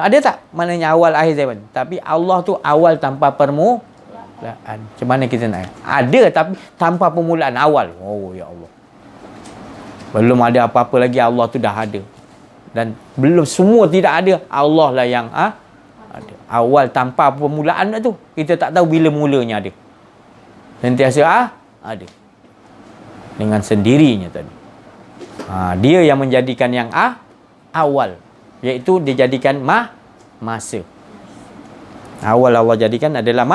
Ada tak maknanya awal akhir zaman? Tapi Allah tu awal tanpa permulaan. Macam mana kita nak? Ada tapi tanpa permulaan, awal. Oh ya Allah. Belum ada apa-apa lagi, Allah tu dah ada. Dan belum semua tidak ada, Allah lah yang ada. Awal tanpa permulaan tu. Kita tak tahu bila mulanya ada. Sentiasa ada. Dengan sendirinya tadi. Dia yang menjadikan yang awal. Iaitu dijadikan masa. Awal Allah jadikan adalah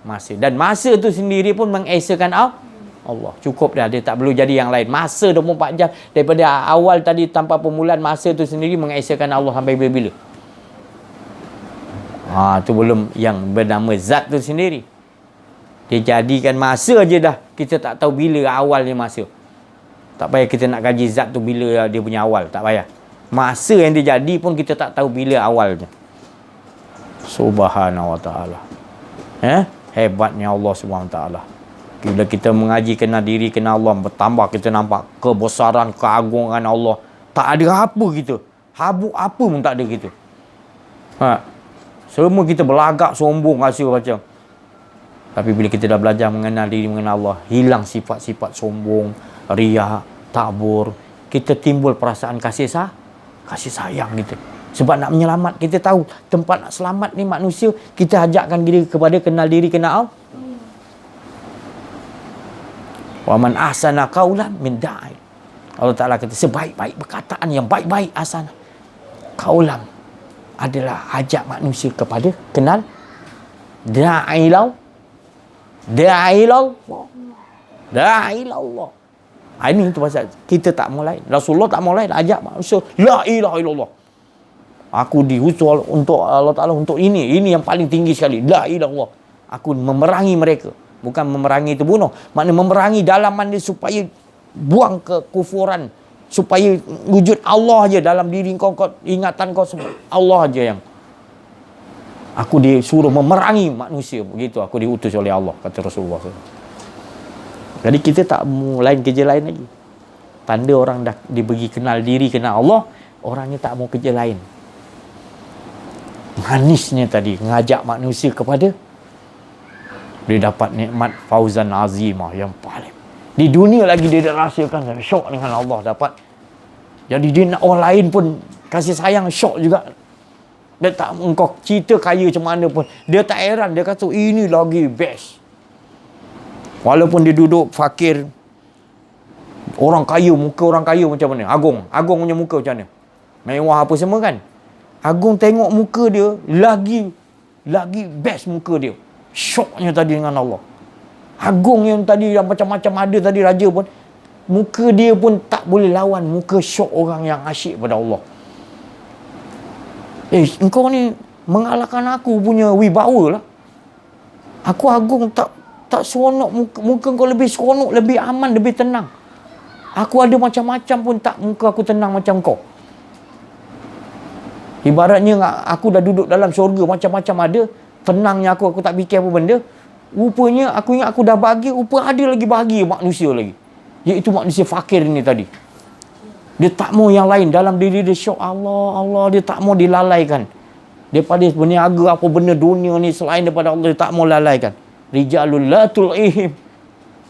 masa. Dan masa tu sendiri pun mengesakan Allah. Cukup dah. Dia tak perlu jadi yang lain. Masa 24 jam. Daripada awal tadi tanpa permulaan, masa tu sendiri mengesakan Allah sampai bila-bila. Tu belum yang bernama zat tu sendiri. Dia jadikan masa je dah. Kita tak tahu bila awalnya masa. Tak payah kita nak kaji zat tu bila dia punya awal. Tak payah. Masa yang dia jadi pun kita tak tahu bila awalnya. Subhanahu wa ta'ala. Hebatnya Allah Subhanahu wa ta'ala. Bila kita mengaji kenal diri, kenal Allah, bertambah kita nampak kebesaran, keagungan Allah. Tak ada apa kita. Habuk apa pun tak ada kita. Semua kita belagak, sombong, rasa macam. Tapi bila kita dah belajar mengenal diri, mengenal Allah, hilang sifat-sifat sombong, riak, takbur. Kita timbul perasaan kasih sayang kita. Sebab nak menyelamat, kita tahu tempat nak selamat ni manusia, kita ajakkan diri kepada kenal diri, kenal Allah. Wa man ahsana qaulan min da'i. Allah Ta'ala kata sebaik-baik perkataan, yang baik-baik ahsana qaulan adalah ajak manusia kepada kenal da'ilau Allah. Ini tu pasal kita tak mau lain. Rasulullah tak mau lain, ajak manusia la ilaha illallah. Aku diutus untuk Allah Ta'ala untuk ini yang paling tinggi sekali, la ilaha illallah. Aku memerangi mereka. Bukan memerangi itu bunuh, maknanya memerangi dalaman dia supaya buang kekufuran, supaya wujud Allah aja dalam diri kau, ingatan kau semua Allah aja yang. Aku disuruh memerangi manusia, begitu aku diutus oleh Allah, kata Rasulullah SAW. Jadi kita tak mau lain kerja lain lagi. Tanda orang dah dibagi kenal diri, kenal Allah, orangnya tak mau kerja lain. Manisnya tadi ngajak manusia kepada dia dapat nikmat fauzan azimah yang paling. Di dunia lagi dia dah rahsiakan, syok dengan Allah dapat. Jadi dia nak orang lain pun kasih sayang, syok juga. Dia tak, engkau cerita kaya macam mana pun, dia tak heran, dia kata ini lagi best. Walaupun dia duduk fakir, orang kaya, muka orang kaya macam mana? Agung punya muka macam mana? Mewah apa semua kan? Agung tengok muka dia, lagi best muka dia. Syoknya tadi dengan Allah. Agung yang tadi yang macam-macam ada tadi, raja pun, muka dia pun tak boleh lawan muka syok orang yang asyik pada Allah. Engkau ni mengalahkan aku punya wibawa lah. Aku agung tak seronok, muka kau lebih seronok, lebih aman, lebih tenang. Aku ada macam-macam pun tak muka aku tenang macam kau. Ibaratnya aku dah duduk dalam syurga, macam-macam ada, tenangnya aku tak fikir apa benda. Rupanya aku ingat aku dah bahagia, rupa ada lagi bahagia manusia lagi. Iaitu manusia fakir ini tadi. Dia tak mau yang lain, dalam diri dia syok Allah, dia tak mau dilalaikan. Daripada berniaga apa benda dunia ni selain daripada Allah, dia tak mau lalaikan. Rijalul la tul'ihim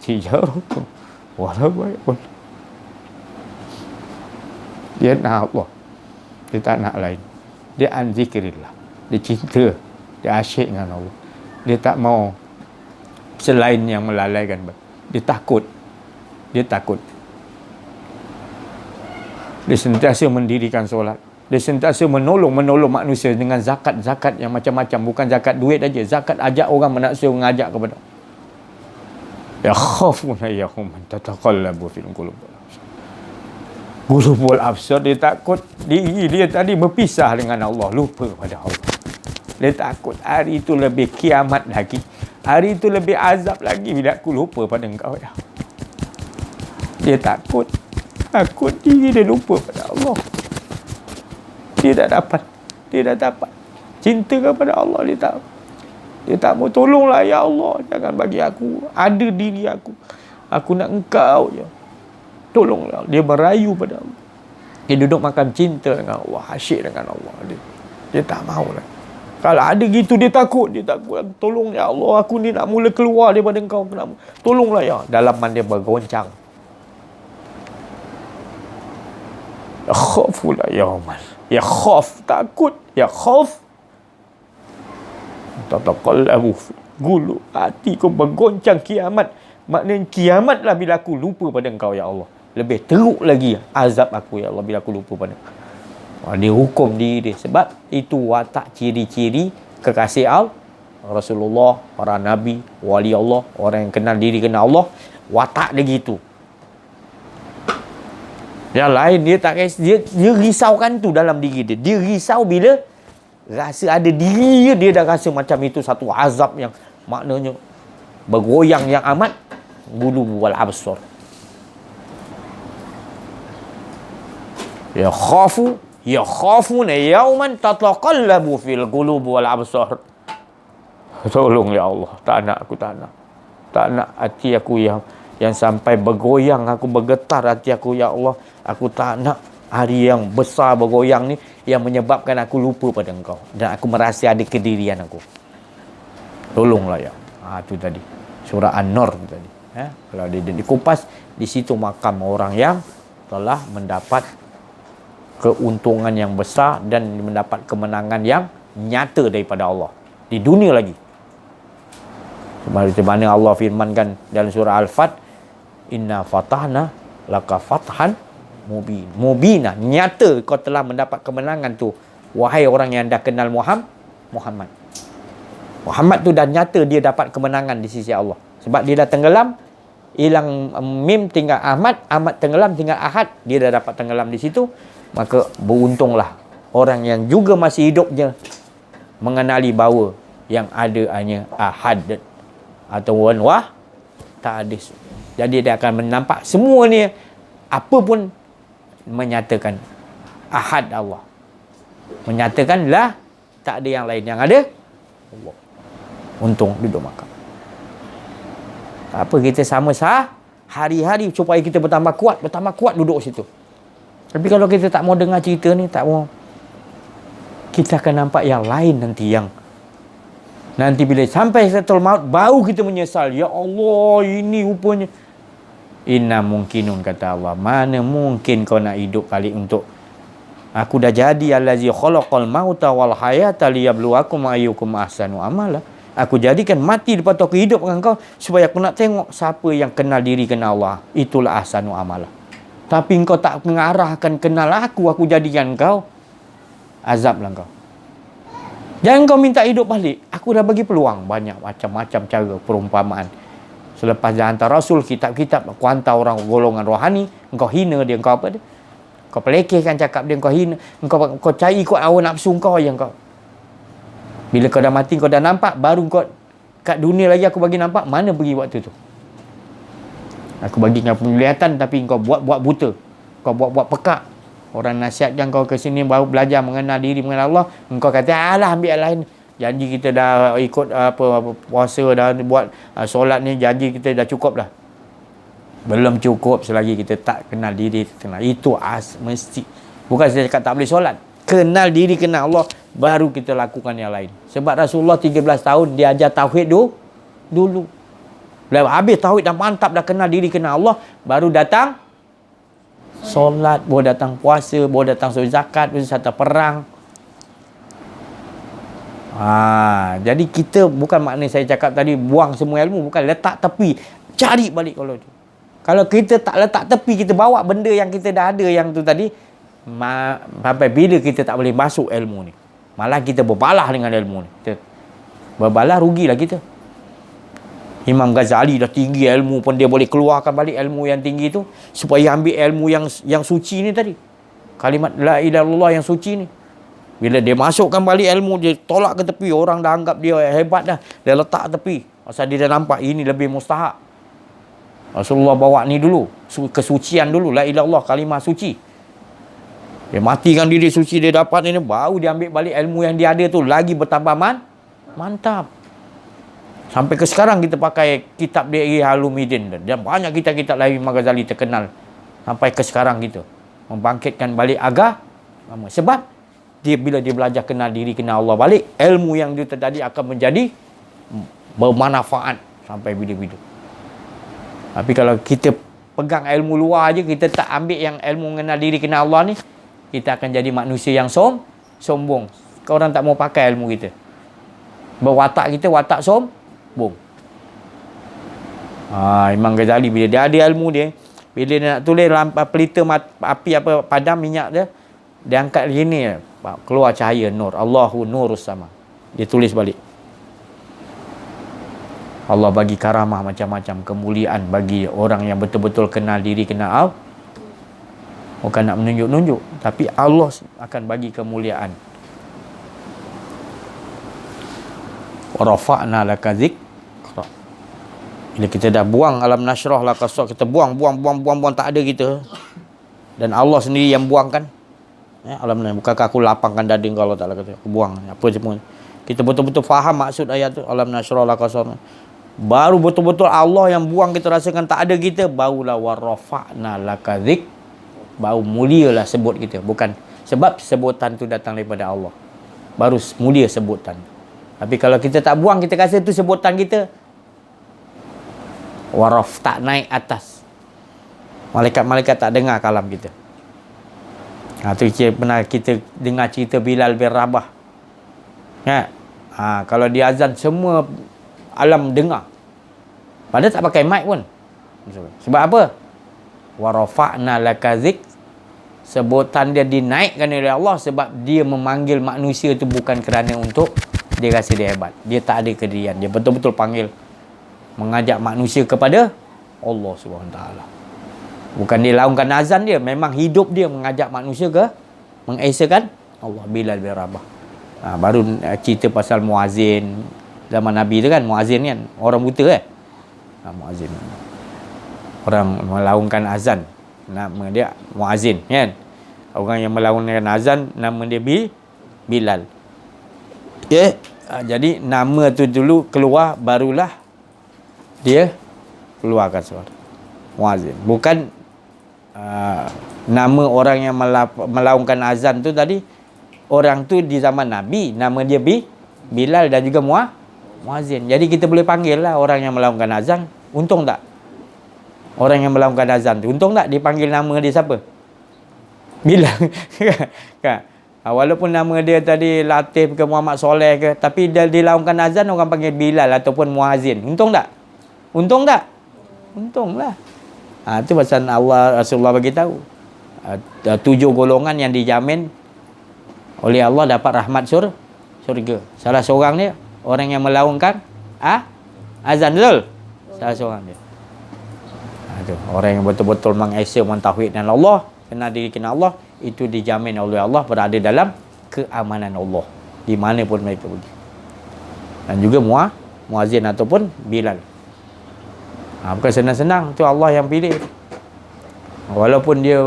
tijaratu wala bai'un. Dia nak Allah, dia tak nak lain. Dia an zikrillah, dia cinta, dia asyik dengan Allah. Dia tak mau selain yang melalaikan. Dia takut. Dia sentiasa mendirikan solat. Dia sentiasa menolong manusia dengan zakat yang macam-macam. Bukan zakat duit aja, zakat ajak orang, manusia mengajak kepada. Ya khafuna yauman tataqallabu fil qulub wal absar. Dia takut diri dia tadi berpisah dengan Allah, lupa pada Allah. Dia takut hari itu lebih kiamat lagi, hari itu lebih azab lagi bila aku lupa pada engkau ya. Dia takut diri dia lupa pada Allah. Dia dah dapat cinta kepada Allah. Dia tak mau, tolonglah ya Allah, jangan bagi aku ada diri aku nak engkau je, tolonglah. Dia merayu pada Allah, dia duduk makan cinta dengan Allah, asyik dengan Allah. Dia tak mau lah. Kalau ada gitu dia takut, tolong ya Allah, aku ni nak mula keluar daripada engkau, tolonglah ya. Dalaman dia bergoncang. Khafula yauman, ya khaf, takut, ya khaf tataqallabu gulu, hati kau bergoncang kiamat. Maknanya kiamatlah bila aku lupa pada engkau ya Allah. Lebih teruk lagi azab aku ya Allah bila aku lupa pada engkau. Dia hukum diri dia. Sebab itu watak ciri-ciri kekasih Rasulullah, para nabi, wali Allah, orang yang kenal diri kenal Allah, watak dia gitu. Yang lain dia tak kisah, dia risaukan tu dalam diri dia. Dia risau bila rasa ada diri dia dah rasa macam itu satu azab yang maknanya bergoyang yang amat, bulu wal absar. Yakhafuna yauman tataqallabu fil qulub wal absar. Tolong ya Allah, aku tak nak hati aku yang sampai bergoyang, aku bergetar hati aku ya Allah. Aku tak nak hari yang besar bergoyang ni yang menyebabkan aku lupa pada engkau dan aku merasa ada kedirian aku. Tolonglah ya. Itu tadi surah An-Nur tadi. Kalau dia dikupas, di situ makam orang yang telah mendapat keuntungan yang besar dan mendapat kemenangan yang nyata daripada Allah di dunia lagi. Seperti mana Allah firmankan dalam surah Al-Fat, inna fatahna laka fathan mubina, nyata kau telah mendapat kemenangan tu wahai orang yang dah kenal Muhammad tu dah nyata dia dapat kemenangan di sisi Allah. Sebab dia dah tenggelam, hilang mim, tinggal Ahmad tenggelam, tinggal Ahad, dia dah dapat tenggelam di situ. Maka beruntunglah orang yang juga masih hidupnya mengenali bahawa yang ada hanya Ahad atau wah tak ada. Jadi dia akan menampak semua ni apa pun menyatakan Ahad Allah, menyatakan lah tak ada yang lain, yang ada Allah. Untung duduk makam. Apa kita sama hari-hari supaya kita bertambah kuat duduk situ. Tapi kalau kita tak mau dengar cerita ni, tak mau, kita akan nampak yang lain nanti, yang nanti bila sampai sakratul maut baru kita menyesal. Ya Allah, ini rupanya. Inna mungkinun, kata Allah, mana mungkin kau nak hidup kali untuk aku dah jadi allazi khalaqal mauta wal hayata liyabluwakum ayyukum ahsanu amala. Aku jadikan mati lepas tu aku hidup dengan kau supaya aku nak tengok siapa yang kenal diri kenal Allah. Itulah ahsanu amalah. Tapi kau tak mengarahkan kenal aku jadikan kau, azablah kau. Jangan kau minta hidup balik. Aku dah bagi peluang banyak macam-macam cara perumpamaan. Selepas dah hantar Rasul, kitab-kitab, aku hantar orang golongan rohani, engkau hina dia, engkau apa dia? Kau pelekehkan cakap dia, engkau hina, kau cari ikut hawa nafsu kau yang kau. Bila kau dah mati, kau dah nampak, baru kau kat dunia lagi aku bagi nampak mana pergi waktu tu. Aku bagi kau penglihatan tapi kau buat buta. Kau buat pekak. Orang nasihatkan kau ke sini baru belajar mengenal diri, mengenal Allah, engkau kata alah ambil yang lain. Janji kita dah ikut apa puasa dah buat solat ni, janji kita dah cukup dah. Belum cukup selagi kita tak kenal diri, kenal. Itu mesti. Bukan saya cakap tak boleh solat. Kenal diri, kenal Allah, baru kita lakukan yang lain. Sebab Rasulullah 13 tahun dia ajar tauhid dulu. Bila habis tauhid dah mantap, dah kenal diri, kenal Allah, baru datang solat, baru datang puasa, baru datang zakat, baru datang perang. Jadi kita bukan makna saya cakap tadi buang semua ilmu, bukan, letak tepi, cari balik kalau tu. Kalau kita tak letak tepi, kita bawa benda yang kita dah ada yang tu tadi, sampai bila kita tak boleh masuk ilmu ni. Malah kita berbalah dengan ilmu ni. Kita berbalah, rugilah kita. Imam Ghazali dah tinggi ilmu pun dia boleh keluarkan balik ilmu yang tinggi tu supaya ambil ilmu yang suci ni tadi. Kalimat la ilaha illallah yang suci ni. Bila dia masukkan balik ilmu, dia tolak ke tepi, orang dah anggap dia hebat dah. Dia letak tepi. Pasal dia dah nampak ini lebih mustahak. Rasulullah bawa ni dulu, kesucian dulu, la ilaha illallah, kalimah suci. Dia matikan diri suci dia dapat ini, baru dia ambil balik ilmu yang dia ada tu, lagi bertambah mantap. Sampai ke sekarang kita pakai kitab dia Halumidin, dan banyak kitab-kitab lain Imam Ghazali terkenal sampai ke sekarang gitu, membangkitkan balik agama. Sebab bila dia belajar kenal diri, kenal Allah balik, ilmu yang dia tadi akan menjadi bermanfaat sampai bila-bila. Tapi kalau kita pegang ilmu luar aja, kita tak ambil yang ilmu mengenal diri, kenal Allah ni, kita akan jadi manusia yang sombong. Orang tak mau pakai ilmu kita. Berwatak kita watak sombong. Imam Ghazali bila dia ada ilmu dia, bila dia nak tulis pelita api apa padam minyak dia angkat gini, keluar cahaya nur. Allahu nurus sama. Dia tulis balik. Allah bagi karamah macam-macam, kemuliaan bagi orang yang betul-betul kenal diri, kenal Allah. Bukan nak menunjuk-nunjuk, tapi Allah akan bagi kemuliaan. Wa rafa'na laka dzikra. Bila kita dah buang alam nasyrah laka sadrak, kita buang tak ada kita. Dan Allah sendiri yang buangkan. Alam nasyrah, bukankah aku lapangkan dada kau, Allah Taala kata, aku buang apa semua. Kita betul-betul faham maksud ayat tu, alam nasyrah laka sadrak. Baru betul-betul Allah yang buang, kita rasakan tak ada kita, barulah wa rafa'na laka dzikra. Baru mulialah sebut kita. Bukan sebab sebutan tu datang daripada Allah, baru mulia sebutan. Tapi kalau kita tak buang, kita rasa tu sebutan kita, waraf tak naik atas, malaikat-malaikat tak dengar kalam kita. Tu pernah kita dengar cerita Bilal bin Rabah. Kalau dia azan semua alam dengar, padahal tak pakai mic pun. Sebab apa? Wa rafa'na laka dzikra. Sebutan dia dinaikkan oleh Allah sebab dia memanggil manusia tu bukan kerana untuk dia rasa dia hebat. Dia tak ada kedirian. Dia betul-betul panggil, mengajak manusia kepada Allah SWT. Bukan dia laungkan azan dia, memang hidup dia mengajak manusia ke mengesakan Allah. Bilal bin Rabah. Baru cerita pasal muazin zaman Nabi tu kan, muazin kan orang buta muazin, orang melaungkan azan, nama dia muazin kan. Orang yang melaungkan azan nama dia Bilal. Jadi nama tu dulu keluar, barulah dia keluarkan suara muazin. Bukan nama orang yang melaungkan azan tu tadi, orang tu di zaman Nabi nama dia Bilal dan juga muazin. Jadi kita boleh panggil lah orang yang melaungkan azan. Untung tak? Orang yang melaungkan azan tu untung tak dipanggil nama dia siapa? Bilal. Walaupun nama dia tadi Latif ke Muhammad Soleh ke, tapi dia dilaungkan azan orang panggil Bilal ataupun muazin. Untung tak? Untung tak? Untunglah. Itu pasal Allah Rasulullah bagi tahu. 7 golongan yang dijamin oleh Allah dapat rahmat surga. Salah seorang dia orang yang melaungkan azan, betul? Salah seorang dia. Itu orang yang betul-betul mengesah mentauhidkan Allah, kenal diri kenal Allah, itu dijamin oleh Allah berada dalam keamanan Allah di mana pun mereka pergi. Dan juga muazin ataupun Bilal. Bukan senang-senang, tu Allah yang pilih. Walaupun dia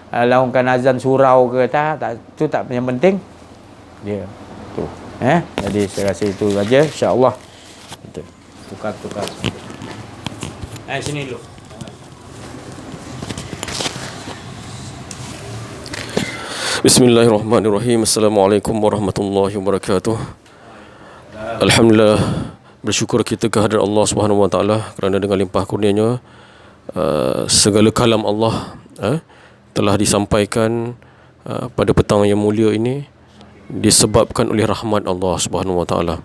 laungkan azan surau ke tak tu tak yang penting dia tu. Jadi saya rasa itu saja, insya-Allah. Tukar. Sini dulu. Bismillahirrahmanirrahim. Assalamualaikum warahmatullahi wabarakatuh. Alhamdulillah, bersyukur kita kehadrat Allah Subhanahu wa taala kerana dengan limpah kurnianya segala kalam Allah telah disampaikan pada petang yang mulia ini disebabkan oleh rahmat Allah Subhanahu wa taala.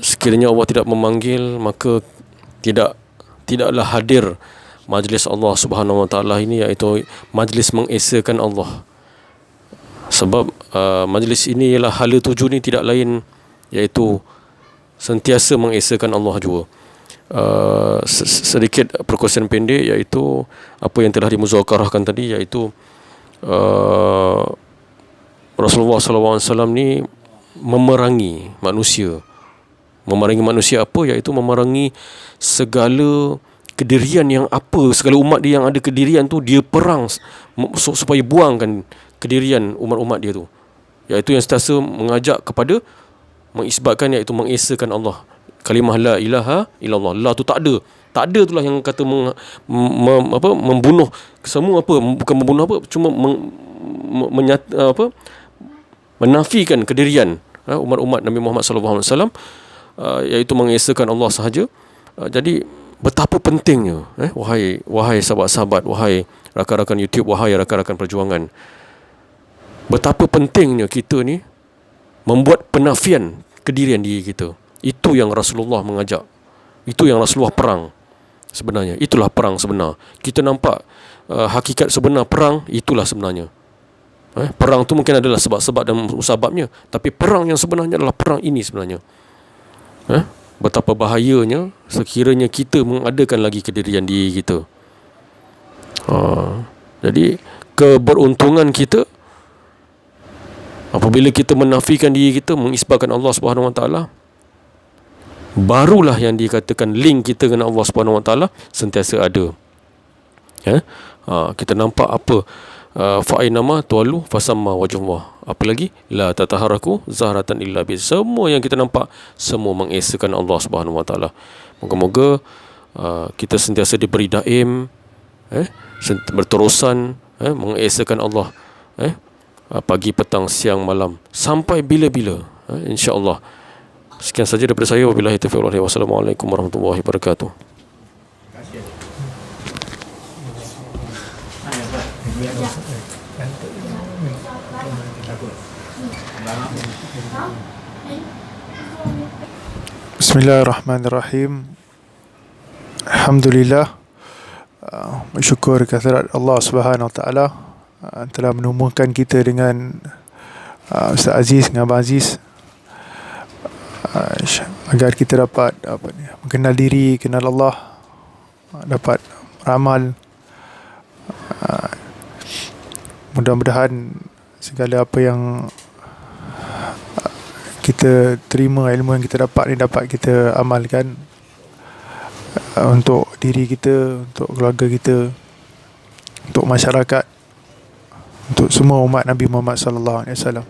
Sekiranya Allah tidak memanggil, maka tidaklah hadir majlis Allah Subhanahu wa taala ini, iaitu majlis mengesakan Allah. Sebab majlis ini ialah hala tuju ni tidak lain iaitu sentiasa mengesakan Allah jua. Sedikit perkongsian pendek, iaitu apa yang telah dimuzakarahkan tadi, iaitu Rasulullah SAW ni memerangi manusia. Memerangi manusia apa? Iaitu memerangi segala kedirian yang segala umat dia yang ada kedirian tu, dia perang supaya buangkan kedirian umat-umat dia tu. Iaitu yang sentiasa mengajak kepada mengisbatkan, iaitu mengesakan Allah. Kalimah la ilaha illallah. La tu tak ada. Tak ada itulah yang kata membunuh semua bukan membunuh cuma menafikan kedirian umat-umat Nabi Muhammad sallallahu alaihi wasallam, iaitu mengesakan Allah sahaja. Jadi betapa pentingnya wahai sahabat-sahabat, wahai rakan-rakan YouTube, wahai rakan-rakan perjuangan, betapa pentingnya kita ni membuat penafian kedirian diri kita. Itu yang Rasulullah mengajak. Itu yang Rasulullah perang sebenarnya. Itulah perang sebenar. Kita nampak hakikat sebenar perang, itulah sebenarnya. Perang tu mungkin adalah sebab-sebab dan musababnya, tapi perang yang sebenarnya adalah perang ini sebenarnya. Betapa bahayanya sekiranya kita mengadakan lagi kedirian diri kita. Jadi keberuntungan kita apabila kita menafikan diri kita, mengisbatkan Allah Subhanahu wa taala, barulah yang dikatakan link kita dengan Allah Subhanahu wa taala sentiasa ada. Kita nampak apa? Fa'inama tuallu fasamma wajhullah. Apa lagi? La tataharaku zahratan illa bi. Semua yang kita nampak semua mengesakan Allah Subhanahu wa taala. Moga-moga kita sentiasa diberi daim, berterusan mengesakan Allah, pagi, petang, siang, malam, sampai bila-bila, insya-Allah. Sekian saja daripada saya. Wabillahi taufiq wal hidayah. Wassalamualaikum warahmatullahi wabarakatuh. Bismillahirrahmanirrahim. Alhamdulillah, bersyukur kehadirat Allah Subhanahu wa taala telah menemukan kita dengan Ustaz Aziz dengan Abang Aziz, agar kita dapat mengenal diri, kenal Allah, dapat beramal. Mudah-mudahan segala apa yang kita terima, ilmu yang kita dapat ni dapat kita amalkan untuk diri kita, untuk keluarga kita, untuk masyarakat, untuk semua umat Nabi Muhammad sallallahu alaihi wasallam.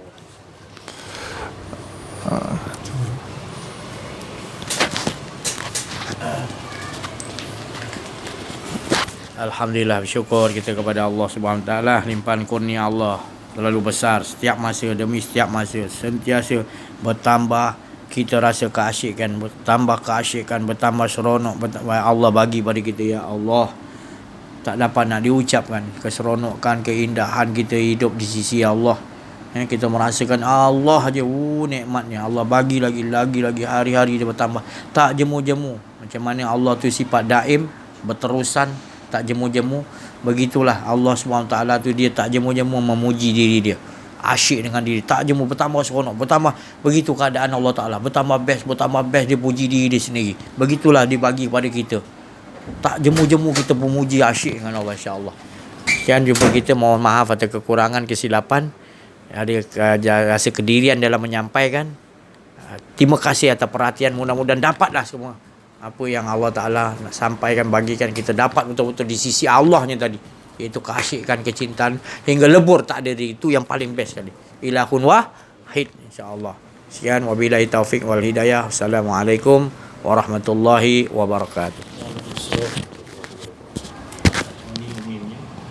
Alhamdulillah, bersyukur kita kepada Allah Subhanahu wa taala. Limpahan kurnia Allah terlalu besar, setiap masa demi setiap masa sentiasa bertambah. Kita rasa keasyikan, bertambah keasyikan, bertambah seronok, Allah bagi pada kita. Ya Allah, tak dapat nak diucapkan. Keseronokan, keindahan kita hidup di sisi Allah. Kita merasakan Allah aja, nikmatnya Allah bagi lagi hari-hari dia bertambah. Tak jemu-jemu. Macam mana Allah tu sifat daim, berterusan, tak jemu-jemu. Begitulah Allah SWT tu, dia tak jemu-jemu memuji diri dia. Asyik dengan diri, tak jemu, bertambah seronok, bertambah. Begitu keadaan Allah Ta'ala, bertambah best dia puji diri dia sendiri. Begitulah dibagi kepada kita. Tak jemu-jemu kita memuji, asyik dengan Allah, insya-Allah. Sekian jumpa kita, mohon maaf atas kekurangan, kesilapan. Ada rasa kedirian dalam menyampaikan. Terima kasih atas perhatian. Mudah-mudahan dapatlah semua apa yang Allah Ta'ala nak sampaikan, bagikan kita dapat betul-betul di sisi Allahnya tadi, iaitu keasyikan, kecintaan hingga lebur tak ada diri. Itu yang paling best sekali. Ilahun wahid, insya-Allah. Sekian, wabillahi taufik wal hidayah. Assalamualaikum warahmatullahi wabarakatuh.